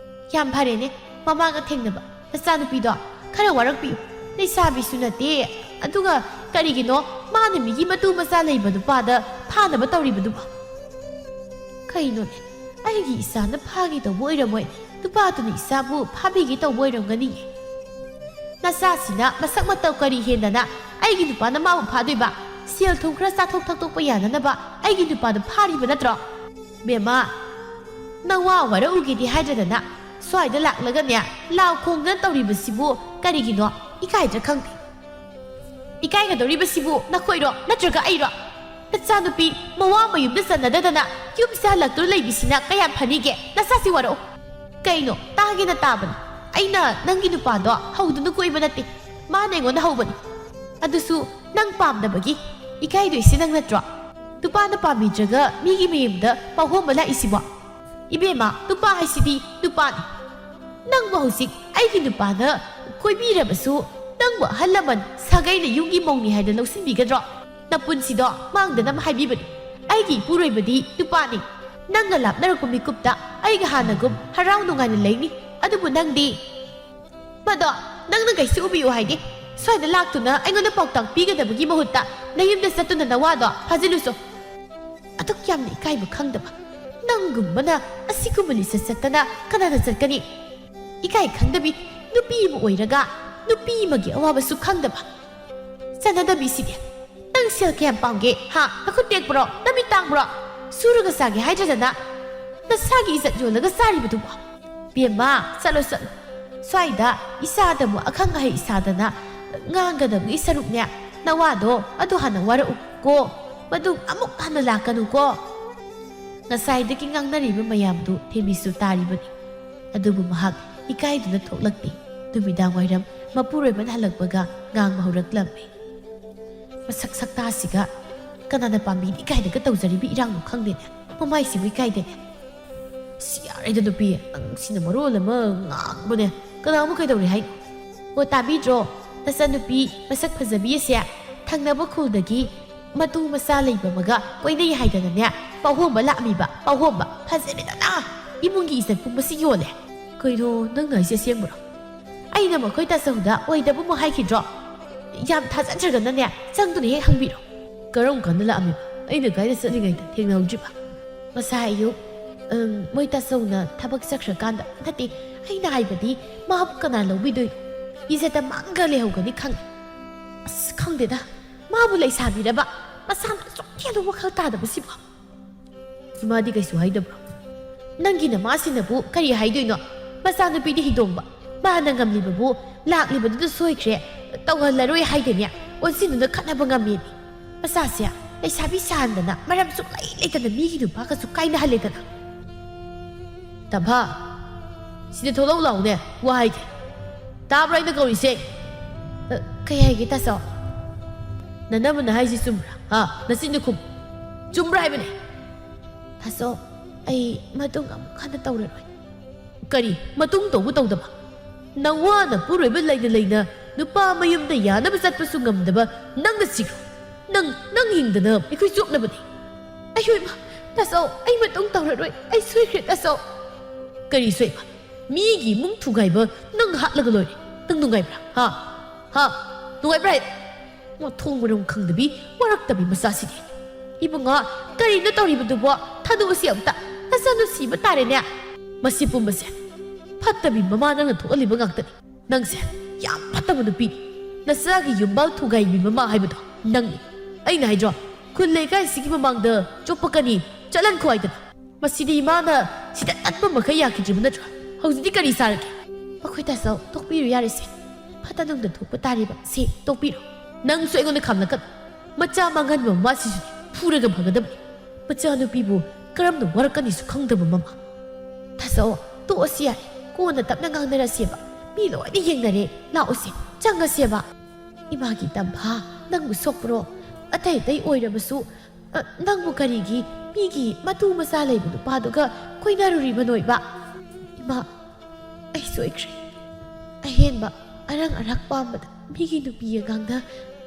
ꯌꯥꯝ ꯐꯔꯦꯅꯦ ꯃꯃꯥꯒ ꯊꯦꯡꯅꯕ ꯅꯆꯥꯅꯨꯄꯤꯗꯣ ꯈꯔ ꯋꯥꯔꯛꯄꯤꯌꯨ ꯂꯩꯁꯥꯕꯤꯁꯨ ꯅꯠꯇꯦ ꯑꯗꯨꯒ ꯀꯔꯤꯒꯤꯅꯣ ꯃꯥꯅ ꯃꯤꯒꯤ ꯃꯇꯨ ꯃꯆꯥ ꯂꯩꯕ ꯅꯨꯄꯥꯗ ꯐꯥꯅꯕ ꯇꯧꯔꯤꯕꯗꯨꯕꯣ ꯀꯩꯅꯣꯅꯦ ꯑꯩꯒꯤ ꯏꯆꯥꯅ ꯐꯥꯒꯦ ꯇꯧꯕ ꯑꯣꯏꯔꯝꯃꯣꯏ ꯅꯨꯄꯥꯗꯨꯅ ꯏꯆꯥꯕꯨ ꯐꯥꯕꯤꯒꯦ ꯇꯧꯕ ꯑꯣꯏꯔꯝꯒꯅꯤꯌꯦ ꯅꯆꯥꯁꯤꯅ ꯃꯁꯛ ꯃꯇꯧ ꯀꯔꯤ ꯍꯦꯟꯗꯅ ꯑꯩꯒꯤ ꯅꯨꯄꯥꯅ ꯃꯥꯕꯨ ꯐꯥꯗꯣꯏꯕ ꯁꯦꯜ ꯊꯨꯝ ꯈꯔ ꯆꯥꯊꯣꯛ ꯊꯛꯇꯣꯛꯄ ꯌꯥꯅꯅꯕ ꯑꯩꯒꯤ ꯅꯨꯄꯥꯗꯨ ꯐꯥꯔꯤꯕ ꯅꯠꯇ꯭ꯔꯣ ꯕꯦꯝꯃ ꯅꯋꯥ ꯋꯥꯔꯛꯎꯒꯦꯗꯤ ꯍꯥꯏꯗ꯭ꯔꯗꯅ ꯁ꯭ꯋꯥꯏꯗ ꯂꯥꯛꯂꯒꯅꯦ ꯂꯥꯎ ꯈꯣꯡꯗꯅ ꯇꯧꯔꯤꯕꯁꯤꯕꯨ ꯀꯔꯤꯒꯤꯅꯣ ꯏꯀꯥꯏꯗ꯭ꯔꯥ ꯈꯪꯗꯦ ꯏꯀꯥꯏꯒꯗꯧꯔꯤꯕꯁꯤꯕꯨ ꯅꯈꯣꯏꯔꯣ ꯅꯠꯇ꯭ꯔꯒ ꯑꯩꯔꯣ ꯅꯆꯥꯅꯨꯄꯤ ꯃꯋꯥ ꯃꯌꯨꯝꯗ ꯆꯟꯅꯗꯗꯅ ꯌꯨꯝꯁꯦ ꯍꯜꯂꯛꯇꯨꯅ ꯂꯩꯕꯤꯁꯤꯅ ꯀꯌꯥꯝ ꯐꯅꯤꯒꯦ ꯅꯆꯥꯁꯤ ꯋꯥꯔꯛꯎ ꯀꯩꯅꯣ ꯇꯥꯒꯦꯅ ꯇꯥꯕꯅꯤ ꯑꯩꯅ ꯅꯪꯒꯤ ꯅꯨꯄꯥꯗꯣ ꯍꯧꯗꯨꯅ ꯀꯣꯏꯕ ꯅꯠꯇꯦ ꯃꯥꯅ ꯑꯩꯉꯣꯟꯗ ꯍꯧꯕꯅꯤ ꯑꯗꯨꯁꯨ ꯅꯪ ꯄꯥꯝꯗꯕꯒꯤ ꯏꯀꯥꯏꯗꯣꯏꯁꯤ ꯅꯪ ꯅꯠꯇ꯭ꯔꯣ ꯅꯨꯄꯥꯅ ꯄꯥꯝꯕꯤꯗ꯭ꯔꯒ ꯃꯤꯒꯤ ꯃꯌꯨꯝꯗ ꯄꯥꯎꯍꯣꯡꯕ ꯂꯥꯛꯏꯁꯤꯕꯣ ꯏꯕꯦꯝꯃ ꯅꯨꯄꯥ ꯍꯥꯏꯁꯤꯗꯤ ꯅꯨꯄꯥꯅꯤ ꯅꯪꯕꯨ ꯍꯧꯖꯤꯛ ꯑꯩꯒꯤ ꯅꯨꯄꯥꯅ ꯀꯣꯏꯕꯤꯔꯕꯁꯨ ꯅꯪꯕꯨ ꯑꯍꯜ ꯂꯃꯟ ꯁꯥꯒꯩꯅ ꯌꯨꯝꯒꯤ ꯃꯧꯅꯤ ꯍꯥꯏꯗꯅ ꯂꯧꯁꯤꯟꯕꯤꯒꯗ꯭ꯔꯣ ꯅꯄꯨꯟꯁꯤꯗꯣ ꯃꯥꯡꯗꯅꯕ ꯍꯥꯏꯕꯤꯕꯅꯤ ꯑꯩꯒꯤ ꯏꯄꯨꯔꯣꯏꯕꯗꯤ ꯅꯨꯄꯥꯅꯤ ꯅꯪꯒ ꯂꯥꯞꯅꯔꯛꯄ ꯃꯤꯀꯨꯞꯇ ꯑꯩꯒ ꯍꯥꯟꯅꯒꯨꯝ ꯍꯔꯥꯎ ꯅꯨꯡꯉꯥꯏꯅ ꯂꯩꯅꯤ ꯑꯗꯨꯕꯨ ꯅꯪꯗꯤ ꯃꯗꯣ ꯅꯪꯅ ꯀꯩꯁꯨ ꯎꯕꯤꯌꯨ ꯍꯥꯏꯗꯤ ꯁ꯭ꯋꯥꯏꯗ ꯂꯥꯛꯇꯨꯅ ꯑꯩꯉꯣꯟꯗ ꯄꯥꯎꯇꯥꯛ ꯄꯤꯒꯗꯕꯒꯤ ꯃꯍꯨꯠꯇ ꯅꯌꯨꯝꯗ ꯆꯠꯇꯨꯅ ꯅꯋꯥꯗꯣ ꯐꯥꯖꯤꯜꯂꯨꯁꯨ ꯑꯗꯨꯛ ꯌꯥꯝꯅ ꯏꯀꯥꯏꯕ ꯈꯪꯗꯕ ꯅꯪꯒꯨꯝꯕꯅ ꯑꯁꯤꯒꯨꯝꯕ ꯂꯤꯆꯠ ꯆꯠꯇꯅ ꯀꯅꯥꯅ ꯆꯠꯀꯅꯤ 이카이 ꯈꯪꯗꯕꯤ 누피 ꯑꯃ ꯑꯣꯏꯔꯒ 누피 ꯑꯃꯒꯤ ꯑꯋꯥꯕꯁꯨ ꯈꯪꯗꯕ ꯆꯠꯅꯗꯕꯤꯁꯤꯗꯤ ꯅꯪ ꯁꯦꯜ ꯀꯌꯥꯝ ꯄꯥꯝꯒꯦ ꯍꯥ ꯅꯈꯨꯠ ꯇꯦꯛꯄ꯭ꯔꯣ ꯅꯃꯤꯠ ꯇꯥꯡꯕ꯭ꯔꯣ ꯁꯨꯔꯒ ꯆꯥꯒꯦ ꯍꯥꯏꯗ꯭ꯔꯗꯅ ꯅꯁꯥꯒꯤ ꯏꯖꯠ ꯌꯣꯜꯂꯒ ꯆꯥꯔꯤꯕꯗꯨꯕꯣ ꯕꯦꯝꯃ ꯆꯠꯂꯣ ꯆꯠꯂꯣ ꯁ꯭ꯋꯥꯏꯗ ꯏꯁꯥꯗꯕꯨ ꯑꯈꯪ ꯑꯍꯩ ꯏꯁꯥꯗꯅ ꯉꯥꯡꯒꯗꯕꯒꯤ ꯁꯔꯨꯛꯅꯦ ꯅꯋꯥꯗꯣ ꯑꯗꯨ ꯍꯥꯟꯅ ꯋꯥꯔꯛꯎꯀꯣ ꯃꯗꯨ ꯑꯃꯨꯛ ꯍꯟꯅ ꯂꯥꯛꯀꯅꯨꯀꯣ ꯉꯁꯥꯏꯗꯒꯤ ꯉꯥꯡꯅꯔꯤꯕ ꯃꯌꯥꯝꯗꯨ ꯊꯦꯝꯕꯤꯁꯨ ꯇꯥꯔꯤꯕꯅꯤ ꯑꯗꯨꯕꯨ ꯃꯍꯥꯛ ꯏꯀꯥꯏꯗꯨꯅ ꯊꯣꯛꯂꯛꯇꯦ ꯅꯨꯃꯤꯗꯥꯡ ꯋꯥꯏꯔꯝ ꯃꯄꯨꯔꯣꯏꯕꯅ ꯍꯜꯂꯛꯄꯒ ꯉꯥꯡꯕ ꯍꯧꯔꯛꯂꯝꯃꯤ ꯃꯁꯛ ꯁꯛꯇꯥꯁꯤꯒ ꯀꯅꯥꯅ ꯄꯥꯝꯕꯤꯅꯤ ꯏꯀꯥꯏꯗꯒ ꯇꯧꯖꯔꯤꯕ ꯏꯔꯥꯡꯗꯣ ꯈꯪꯗꯦꯅꯦ ꯃꯃꯥꯏꯁꯤꯕꯨ ꯏꯀꯥꯏꯗꯦꯅꯦ ꯌꯥꯔꯦꯗ ꯅꯨꯄꯤ ꯅꯪ ꯁꯤꯅ ꯃꯔꯣꯜ ꯑꯃ ꯉꯥꯡꯕꯅꯦ ꯀꯅꯥꯃꯨꯛ ꯀꯩꯗꯧꯔꯦ ꯍꯥꯏꯅꯣ ꯑꯣ ꯇꯥꯕꯤꯗ꯭ꯔꯣ ꯅꯆꯥꯅꯨꯄꯤ ꯃꯁꯛ ꯐꯖꯕꯤ ꯑꯁꯦ ꯊꯪꯅꯕ ꯈꯨꯜꯗꯒꯤ ꯃꯇꯨ ꯃꯆꯥ ꯂꯩꯕ ꯑꯃꯒ ꯀꯣꯏꯅꯩ ꯍꯥꯏꯗꯅꯅꯦ ꯄꯥꯎꯍꯣꯝꯕ ꯂꯥꯛꯑꯝꯃꯤꯕ ꯄꯥꯎꯍꯣꯝꯕ ꯐꯖꯔꯦꯗꯅ ꯏꯃꯨꯡꯒꯤ ꯏꯖꯠ ꯄꯨꯝꯕꯁꯤ ꯌꯣꯜꯂꯦ ꯀꯩꯅꯣ ꯅꯪꯅ ꯍꯥꯏꯁꯦ ꯑꯁꯦꯡꯕꯔꯣ ꯑꯩꯅ ꯃꯈꯣꯏ ꯇꯥꯆꯧꯗ ꯑꯣꯏꯗꯕ ꯑꯃꯨꯛ ꯍꯥꯏꯈꯤꯗ꯭ꯔꯣ ꯌꯥꯝ ꯊꯥꯖꯗ꯭ꯔꯒꯅꯅꯦ ꯆꯪꯗꯨꯅ ꯍꯦꯛ ꯍꯪꯕꯤꯔꯣ ꯀꯔꯝ ꯀꯥꯟꯗ ꯂꯥꯛꯑꯝꯃꯤꯕ ꯑꯩꯅ ꯀꯥꯏꯗ ꯆꯠꯂꯤꯉꯩꯗ ꯊꯦꯡꯅꯍꯧꯗ꯭ꯔꯤꯕ ꯉꯁꯥꯏ ꯑꯌꯨꯛ ꯃꯣꯏ ꯇꯥꯆꯧꯅ ꯊꯕꯛ ꯆꯠꯈ꯭ꯔꯀꯥꯟꯗ ꯅꯠꯇꯦ ꯑꯩꯅ ꯍꯥꯏꯕꯗꯤ ꯃꯥꯕꯨ ꯀꯅꯥ ꯂꯧꯕꯤꯗꯣꯏꯅꯣ ꯏꯖꯠꯇ ꯃꯥꯡꯒ ꯂꯩꯍꯧꯒꯅꯤ ꯈꯪꯉꯦ ꯑꯁ ꯈꯪꯗꯦꯗ ꯃꯥꯕꯨ ꯂꯩꯁꯥꯕꯤꯔꯕ ꯃꯁꯥꯅ ꯁꯨꯛꯌꯥꯗ ꯋꯥꯈꯜ ꯇꯥꯗꯕꯁꯤꯕꯣ ꯏꯃꯥꯗꯤ ꯀꯩꯁꯨ ꯍꯥꯏꯗꯕ꯭ꯔꯣ ꯅꯪꯒꯤ ꯅꯃꯥꯁꯤꯅꯕꯨ ꯀꯔꯤ ꯍꯥꯏꯗꯣꯏꯅꯣ ꯃꯆꯥꯅꯨꯄꯤꯗꯤ ꯍꯤꯗꯣꯡꯕ ꯃꯥꯅ ꯉꯝꯂꯤꯕꯕꯨ ꯂꯥꯛꯂꯤꯕꯗꯨꯗ ꯁꯣꯏꯈ꯭ꯔꯦ ꯇꯧꯍꯜꯂꯔꯣꯏ ꯍꯥꯏꯗꯦꯅꯦ ꯑꯣꯟꯁꯤꯟꯗꯨꯅ ꯈꯠꯅꯕ ꯉꯝꯃꯦꯅꯤ ꯃꯆꯥꯁꯦ ꯂꯩꯁꯥꯕꯤ ꯁꯥꯍꯟꯗꯅ ꯃꯔꯝ ꯁꯨꯛꯂꯩ ꯂꯩꯇꯅ ꯃꯤꯒꯤ ꯅꯨꯄꯥꯒꯁꯨ ꯀꯥꯏꯅꯍꯜꯂꯦꯗꯅ ꯇꯝꯐꯥ ꯁꯤꯗ ꯊꯣꯛꯂꯛꯎ ꯂꯥꯎꯅꯦ ꯋꯥ ꯍꯥꯏꯒꯦ ꯇꯥꯕ꯭ꯔꯥ ꯑꯩꯅ ꯀꯧꯔꯤꯁꯦ ꯀꯩ ꯍꯥꯏꯒꯦ ꯇꯥꯆꯧ ꯅꯅꯝꯃꯅ ꯍꯥꯏꯁꯤ ꯆꯨꯝꯕ꯭ꯔꯥ ꯍꯥ ꯅꯆꯤꯟꯗꯨ ꯈꯨꯝ ꯆꯨꯝꯕ꯭ꯔꯥ ꯍꯥꯏꯕꯅꯦ ꯇꯥꯆꯧ ꯑꯩ ꯃꯇꯨꯡ ꯑꯃꯨꯛ ꯍꯟꯅ ꯇꯧꯔꯔꯣꯏ ꯀꯔꯤ ꯃꯇꯨꯡ ꯇꯧꯕ ꯇꯧꯗꯕ ꯅꯋꯥꯅ ꯄꯨꯔꯣꯏꯕ ꯂꯩꯅ ꯂꯩꯅ ꯅꯨꯄꯥ ꯃꯌꯨꯝꯗ ꯌꯥꯅꯕ ꯆꯠꯄꯁꯨ ꯉꯝꯗꯕ ꯅꯪꯅ ꯁꯤꯈ꯭ꯔꯣ ꯅꯪ ꯍꯤꯡꯗꯅ ꯑꯩꯈꯣꯏ ꯆꯣꯞꯅꯕꯅꯤ ꯑꯩꯌꯣꯏꯃ ꯇꯥꯆꯧ ꯑꯩ ꯃꯇꯨꯡ ꯇꯧꯔꯔꯣꯏ ꯑꯩ ꯁꯣꯏꯈ꯭ꯔꯦ ꯇꯥꯆꯧ ꯀꯔꯤ ꯁꯣꯏꯕ ꯃꯤꯒꯤ ꯏꯃꯨꯡ ꯊꯨꯒꯥꯏꯕ ꯅꯪ ꯍꯥꯠꯂꯒ ꯂꯣꯏꯔꯦ ꯅꯪ ꯅꯨꯡꯉꯥꯏꯕ꯭ꯔꯥ ꯍꯥ ꯅꯨꯡꯉꯥꯏꯕ꯭ꯔꯥ ꯃꯊꯣꯡ ꯃꯔꯝ ꯈꯪꯗꯕꯤ ꯋꯥꯔꯛꯇꯕꯤ ꯃꯆꯥꯁꯤꯗꯤ 이봉아 ꯀꯔꯤꯅꯣ ꯇꯧꯔꯤꯕꯗꯨꯕꯣ ꯊꯥꯗꯣꯛꯑꯁꯤ ꯑꯝꯇ ꯅꯆꯥꯅꯨ ꯁꯤꯕ ꯇꯥꯔꯦꯅꯦ ꯃꯁꯤ ꯄꯨꯝꯕꯁꯦ ꯐꯠꯇꯕꯤ ꯃꯃꯥ ꯅꯪꯅ ꯊꯣꯛꯍꯜꯂꯤꯕ ꯉꯥꯛꯇꯅꯤ ꯅꯪꯁꯦ ꯌꯥꯝ ꯐꯠꯇꯕ ꯅꯨꯄꯤꯅꯤ ꯅꯆꯥꯒꯤ ꯌꯨꯝꯕꯥꯜ ꯊꯨꯒꯥꯏꯕꯤ ꯃꯃꯥ ꯍꯥꯏꯕꯗꯣ ꯅꯪꯅꯤ ꯑꯩꯅ ꯍꯥꯏꯗ꯭ꯔꯣ ꯈꯨꯜ ꯂꯩꯀꯥꯏꯁꯤꯒꯤ ꯃꯃꯥꯡꯗ ꯆꯣꯞꯄꯛꯀꯅꯤ ꯆꯠꯍꯟꯈꯣ ꯍꯥꯏꯗꯅ ꯃꯁꯤꯗꯤ ꯏꯃꯥꯅ ꯁꯤꯗ ꯇꯠꯄ ꯃꯈꯩ ꯌꯥꯈꯤꯗ꯭ꯔꯤꯕ ꯅꯠꯇ꯭ꯔꯣ ꯍꯧꯖꯤꯛꯇꯤ ꯀꯔꯤ ꯁꯥꯔꯒꯦ ꯃꯈꯣꯏ ꯇꯥꯆꯧ ꯇꯣꯛꯄꯤꯔꯨ ꯌꯥꯔꯤꯁꯦ ꯐꯠꯇ ꯅꯨꯡꯗ ꯊꯣꯛꯄ ꯇꯥꯔꯤꯕ ꯁꯦ ꯇꯣꯛꯄꯤꯔꯣ ꯅꯪꯁꯨ ꯑꯩꯉꯣꯟꯗ ꯈꯥꯝꯂꯛꯀꯅꯨ ꯃꯆꯥ ꯃꯥꯡꯍꯟꯕ ꯃꯃꯥꯁꯤꯁꯨ ꯐꯨꯔꯒ ꯐꯒꯗꯕꯅꯤ ꯃꯆꯥꯅꯨꯄꯤꯕꯨ ꯀꯔꯝꯅ ꯋꯥꯔꯛꯀꯅꯤꯁꯨ ꯈꯪꯗꯕ ꯃꯃꯥ ꯇꯥꯆꯧ ꯇꯣꯛꯑꯁꯤ ꯌꯥꯔꯦ ꯀꯣꯟꯅ ꯇꯞꯅ ꯉꯥꯡꯅꯔꯁꯦꯕ ꯃꯤ ꯂꯣꯏꯅ ꯌꯦꯡꯅꯔꯦ ꯂꯥꯛꯑꯣꯁꯦ ꯆꯪꯉꯁꯦꯕ ꯏꯃꯥꯒꯤ ꯇꯝꯐꯥ ꯅꯪꯕꯨ ꯁꯣꯛꯄ꯭ꯔꯣ ꯑꯇꯩ ꯑꯇꯩ ꯑꯣꯏꯔꯕꯁꯨ ꯅꯪꯕꯨ ꯀꯔꯤꯒꯤ ꯃꯤꯒꯤ ꯃꯇꯨ ꯃꯆꯥ ꯂꯩꯕ ꯅꯨꯄꯥꯗꯨꯒ ꯀꯣꯏꯅꯔꯨꯔꯤꯕꯅꯣꯏꯕ ꯏꯃꯥ ꯑꯩ ꯁꯣꯏꯈ꯭ꯔꯦ ꯑꯍꯦꯟꯕ ꯑꯔꯪ ꯑꯔꯥꯛ ꯄꯥꯝꯕꯗ ꯃꯤꯒꯤ ꯅꯨꯄꯤ ꯑꯉꯥꯡꯗ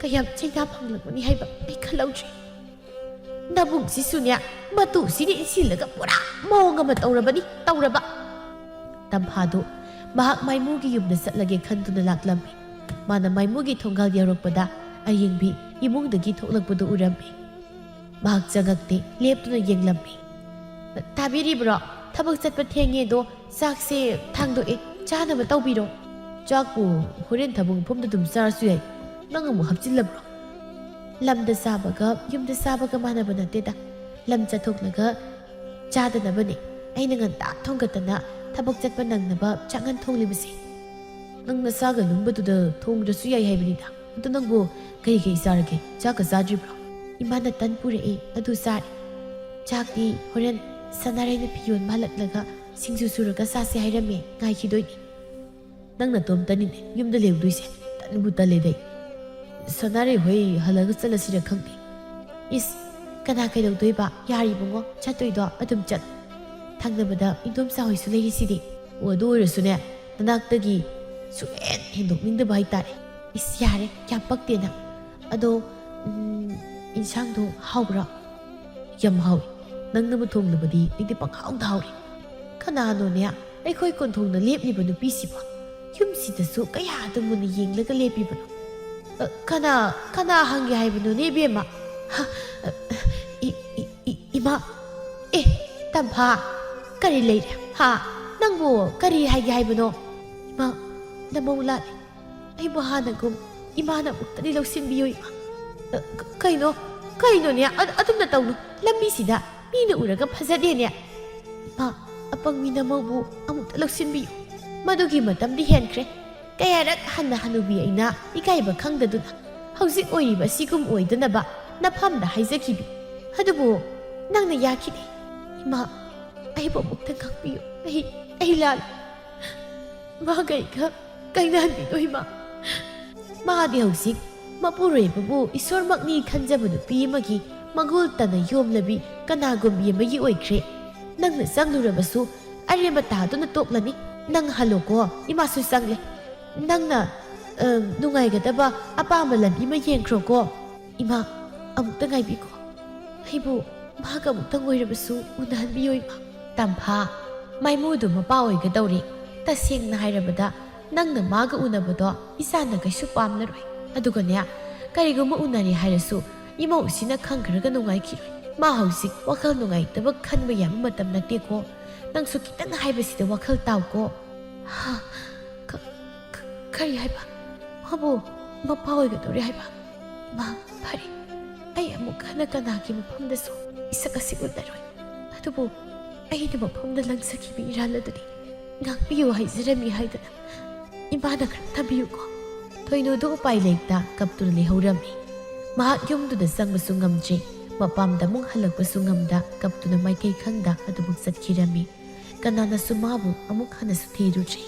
ꯀꯌꯥꯝ ꯆꯩꯅꯥ ꯐꯪꯂꯛꯄꯅꯤ ꯍꯥꯏꯕ ꯑꯩ ꯈꯜꯍꯧꯗ꯭ꯔꯤ ꯅꯕꯨꯡꯁꯤꯁꯨꯅꯦ ꯃꯇꯨꯁꯤꯗ ꯏꯟꯁꯤꯜꯂꯒ ꯄꯨꯔꯥ ꯃꯑꯣꯡ ꯑꯃ ꯇꯧꯔꯕ ꯇꯝꯐꯥꯗꯨ ꯃꯍꯥꯛ ꯃꯥꯏꯃꯨꯒꯤ ꯌꯨꯝꯗ ꯆꯠꯂꯒꯦ ꯈꯟꯗꯨꯅ ꯂꯥꯛꯂꯝꯃꯤ ꯃꯥꯅ ꯃꯥꯏꯃꯨꯒꯤ ꯊꯣꯡꯒꯥꯜ ꯌꯧꯔꯛꯄꯗ ꯑꯌꯦꯡꯕꯤ ꯏꯃꯨꯡꯗꯒꯤ ꯊꯣꯛꯂꯛꯄꯗꯨ ꯎꯔꯝꯃꯤ ꯃꯍꯥꯛ ꯆꯪꯉꯛꯇꯦ ꯂꯦꯞꯇꯨꯅ ꯌꯦꯡꯂꯝꯃꯤ ꯇꯥꯕꯤꯔꯤꯕ꯭ꯔꯣ ꯊꯕꯛ ꯆꯠꯄ ꯊꯦꯡꯉꯦꯗꯣ ꯆꯥꯛꯁꯦ ꯊꯥꯡꯗꯣꯛꯑꯦ ꯆꯥꯅꯕ ꯇꯧꯕꯤꯔꯣ ꯆꯥꯛꯄꯨ ꯍꯣꯔꯦꯟ ꯊꯕꯛ ꯃꯐꯝꯗ ꯑꯗꯨꯝ ꯆꯥꯔꯁꯨ ꯌꯥꯏ ꯅꯪ ꯑꯃꯨꯛ ꯍꯥꯞꯆꯤꯜꯂꯕ꯭ꯔꯣ ꯂꯝꯗ ꯆꯥꯕꯒ ꯌꯨꯝꯗ ꯆꯥꯕꯒ ꯃꯥꯟꯅꯕ ꯅꯠꯇꯦꯗ ꯂꯝ ꯆꯠꯊꯣꯛꯂꯒ ꯆꯥꯗꯅꯕꯅꯤ ꯑꯩꯅ ꯉꯟꯇꯥ ꯊꯣꯡꯒꯠꯇꯅ ꯊꯕꯛ ꯆꯠꯄ ꯅꯪꯅꯕ ꯆꯥꯛꯉꯟ ꯊꯣꯡꯂꯤꯕꯁꯦ ꯅꯪ ꯅꯁꯥꯒ ꯂꯨꯝꯕꯗꯨꯗ ꯊꯣꯡꯗ꯭ꯔꯁꯨ ꯌꯥꯏ ꯍꯥꯏꯕꯅꯤꯗ ꯑꯗꯨ ꯅꯪꯕꯨ ꯀꯩ ꯆꯥꯔꯒꯦ ꯆꯥꯛꯀ ꯆꯥꯗ꯭ꯔꯤꯕ꯭ꯔꯣ ꯏꯃꯥꯅ ꯇꯟ ꯄꯨꯔꯛꯑꯦ ꯑꯗꯨ ꯆꯥꯔꯦ ꯆꯥꯛꯇꯤ ꯍꯣꯔꯦꯟ ꯁꯅꯥꯔꯩꯅ ꯐꯤꯌꯣꯟ ꯃꯥꯜꯂꯛꯂꯒ ꯁꯤꯡꯖꯨ ꯁꯨꯔꯒ ꯆꯥꯁꯦ ꯍꯥꯏꯔꯝꯃꯦ ꯉꯥꯏꯈꯤꯗꯣꯏꯅꯤ ꯅꯪ ꯅꯇꯣꯝꯇꯅꯤꯅꯦ ꯌꯨꯝꯗ ꯂꯩꯍꯧꯗꯣꯏꯁꯦ ꯇꯟꯕꯨ ꯇꯜꯂꯦꯗꯩ ꯁꯅꯥꯔꯩ ꯍꯣꯏ ꯍꯜꯂꯒ ꯆꯠꯂꯁꯤꯔ ꯈꯪꯗꯦ ꯏꯁ ꯀꯅꯥ ꯀꯩꯗꯧꯗꯣꯏꯕ ꯌꯥꯔꯤꯕꯉꯣ ꯆꯠꯇꯣꯏꯗꯣ ꯑꯗꯨꯝ ꯆꯠ ꯊꯪꯅꯕꯗ ꯏꯟꯗꯣꯝꯆꯥ ꯍꯣꯏꯁꯨ ꯂꯩꯔꯤꯁꯤꯗꯤ ꯑꯗꯨ ꯑꯣꯏꯔꯁꯨꯅꯦ ꯅꯅꯥꯛꯇꯒꯤ ꯁꯨꯛꯍꯦꯟ ꯍꯦꯟꯗꯣꯛꯅꯤꯡꯗꯕ ꯍꯥꯏꯇꯥꯔꯦ ꯏꯁ ꯌꯥꯔꯦ ꯌꯥꯝ ꯄꯛꯇꯦꯅ ꯑꯗꯣ ꯏꯟꯁꯥꯡꯗꯣ ꯍꯥꯎꯕ꯭ꯔꯣ ꯌꯥꯝ ꯍꯥꯎꯏ ꯅꯪꯅꯕꯨ ꯊꯣꯡꯂꯕꯗꯤ ꯑꯩꯗꯤ ꯄꯪꯍꯥꯎꯗ ꯍꯥꯎꯔꯤ ꯀꯅꯥꯅꯣꯅꯦ ꯑꯩꯈꯣꯏ ꯀꯣꯟꯊꯣꯡꯗ ꯂꯦꯞꯂꯤꯕ ꯅꯨꯄꯤꯁꯤꯕꯣ ꯌꯨꯝꯁꯤꯗꯁꯨ ꯀꯌꯥꯗ ꯃꯨꯟꯅ ꯌꯦꯡꯂꯒ ꯂꯦꯞꯄꯤꯕꯅꯣ ꯀꯅꯥ ꯍꯪꯒꯦ ꯍꯥꯏꯕꯅꯣꯅꯦ ꯏꯕꯦꯝꯃ ꯏꯃꯥ ꯑꯦ ꯇꯝꯐꯥ ꯀꯔꯤ ꯂꯩꯔꯦ ꯅꯪꯕꯨ ꯀꯔꯤ ꯍꯥꯏꯒꯦ ꯍꯥꯏꯕꯅꯣ ꯏꯃꯥ ꯅꯃꯧ ꯂꯥꯛꯑꯦ ꯑꯩꯕꯨ ꯍꯥꯟꯅꯒꯨꯝ ꯏꯃꯥꯅ ꯑꯃꯨꯛꯇꯗꯤ ꯂꯧꯁꯤꯟꯕꯤꯌꯨ ꯏꯃꯥ ꯀꯩꯅꯣꯅꯦ ꯑꯗꯨꯝꯅ ꯇꯧꯅꯨ ꯂꯝꯕꯤꯁꯤꯗ ꯃꯤꯅ ꯎꯔꯒ ꯐꯖꯗꯦꯅꯦ ꯏꯃꯥ ꯑꯄꯪꯕꯤ ꯅꯃꯧꯕꯨ ꯑꯃꯨꯛꯇ ꯂꯧꯁꯤꯟꯕꯤꯌꯨ ꯃꯗꯨꯒꯤ ꯃꯇꯝꯗꯤ ꯍꯦꯟꯈ꯭ꯔꯦ ꯀꯌꯥꯔꯛ ꯍꯟꯅ ꯍꯟꯅꯨꯕꯤ ꯑꯩꯅ ꯏꯀꯥꯏꯕ ꯈꯪꯗꯗꯨꯅ ꯍꯧꯖꯤꯛ ꯑꯣꯏꯔꯤꯕ ꯑꯁꯤꯒꯨꯝ ꯑꯣꯏꯗꯅꯕ ꯅꯐꯝꯗ ꯍꯥꯏꯖꯈꯤꯕꯤ ꯑꯗꯨꯕꯨ ꯅꯪꯅ ꯌꯥꯈꯤꯗꯦ ꯏꯃꯥ ꯑꯩꯕꯨ ꯑꯃꯨꯛꯇ ꯉꯥꯛꯄꯤꯌꯨ ꯑꯩ ꯂꯥꯜꯂꯦ ꯃꯥꯒꯩꯒ ꯀꯥꯏꯅꯍꯟꯕꯤꯅꯣ ꯏꯃꯥ ꯃꯥꯗꯤ ꯍꯧꯖꯤꯛ ꯃꯄꯨꯔꯣꯏꯕꯕꯨ ꯏꯁꯣꯔꯃꯛꯅꯤ ꯈꯟꯖꯕ ꯅꯨꯄꯤ ꯑꯃꯒꯤ ꯃꯒꯨꯜ ꯇꯅ ꯌꯣꯝꯂꯕꯤ ꯀꯅꯥꯒꯨꯝꯕꯤ ꯑꯃꯒꯤ ꯑꯣꯏꯈ꯭ꯔꯦ ꯅꯪꯅ ꯆꯪꯂꯨꯔꯕꯁꯨ ꯑꯔꯦꯝꯕ ꯇꯥꯗꯨꯅ ꯇꯣꯛꯂꯅꯤ ꯅꯪ ꯍꯜꯂꯣꯀꯣ ꯏꯃꯥꯁꯨ ꯆꯪꯂꯦ ꯅꯪꯅ ꯅꯨꯡꯉꯥꯏꯒꯗꯕ ꯑꯄꯥꯝꯕ ꯂꯝꯕꯤ ꯑꯃ ꯌꯦꯡꯈ꯭ꯔꯣꯀꯣ ꯏꯃꯥ ꯑꯃꯨꯛꯇ ꯉꯥꯏꯕꯤꯀꯣ ꯑꯩꯕꯨ ꯃꯍꯥꯛ ꯑꯃꯨꯛꯇꯪ ꯑꯣꯏꯔꯕꯁꯨ ꯎꯅꯍꯟꯕꯤꯌꯨ ꯏꯃꯥ ꯇꯝꯐꯥ ꯃꯥꯏꯃꯨꯗꯨ ꯃꯄꯥ ꯑꯣꯏꯒꯗꯧꯔꯤ ꯇꯁꯦꯡꯅ ꯍꯥꯏꯔꯕꯗ ꯅꯪꯅ ꯃꯥꯒ ꯎꯅꯕꯗꯣ ꯏꯆꯥꯅ ꯀꯩꯁꯨ ꯄꯥꯝꯂꯔꯣꯏ ꯑꯗꯨꯒꯅꯦ ꯀꯔꯤꯒꯨꯝꯕ ꯎꯅꯔꯦ ꯍꯥꯏꯔꯁꯨ ꯏꯃꯧꯁꯤꯅ ꯈꯪꯈ꯭ꯔꯒ ꯅꯨꯡꯉꯥꯏꯈꯤꯔꯣꯏ ꯃꯥ ꯍꯧꯖꯤꯛ ꯋꯥꯈꯜ ꯅꯨꯡꯉꯥꯏꯇꯕ ꯈꯟꯕ ꯌꯥꯕ ꯃꯇꯝ ꯅꯠꯇꯦꯀꯣ ꯅꯪꯁꯨ ꯈꯤꯇꯪ ꯍꯥꯏꯕꯁꯤꯗ ꯋꯥꯈꯜ ꯇꯥꯎꯀꯣ ꯀꯔꯤ ꯍꯥꯏꯕ ꯃꯥꯕꯨ ꯃꯄꯥ ꯑꯣꯏꯒꯗꯧꯔꯦ ꯍꯥꯏꯕ ꯏꯃꯥ ꯐꯔꯦ ꯑꯩ ꯑꯃꯨꯛ ꯍꯟꯅ ꯀꯅꯥꯒꯤ ꯃꯐꯝꯗꯁꯨ ꯏꯁꯛ ꯑꯁꯤ ꯎꯠꯂꯔꯣꯏ ꯑꯗꯨꯕꯨ ꯑꯩꯅ ꯃꯐꯝꯗ ꯂꯪꯖꯈꯤꯕ ꯏꯔꯥꯜ ꯑꯗꯨꯗꯤ ꯉꯥꯛꯄꯤꯌꯨ ꯍꯥꯏꯖꯔꯝꯃꯤ ꯍꯥꯏꯗꯅ ꯏꯃꯥꯅ ꯈꯔ ꯊꯝꯕꯤꯌꯨꯀꯣ ꯊꯣꯏꯅꯨꯗꯨ ꯎꯄꯥꯏ ꯂꯩꯇ ꯀꯞꯇꯨꯅ ꯂꯩꯍꯧꯔꯝꯃꯤ ꯃꯍꯥꯛ ꯌꯨꯝꯗꯨꯗ ꯆꯪꯕꯁꯨ ꯉꯝꯗ꯭ꯔꯤ ꯃꯄꯥꯝꯗ ꯑꯃꯨꯛ ꯍꯜꯂꯛꯄꯁꯨ ꯉꯝꯗ ꯀꯞꯇꯨꯅ ꯃꯥꯏꯀꯩ ꯈꯪꯗ ꯑꯗꯨꯃꯛ ꯆꯠꯈꯤꯔꯝꯃꯤ ꯀꯅꯥꯅꯁꯨ ꯃꯥꯕꯨ ꯑꯃꯨꯛ ꯍꯟꯅꯁꯨ ꯊꯤꯔꯨꯗ꯭ꯔꯤ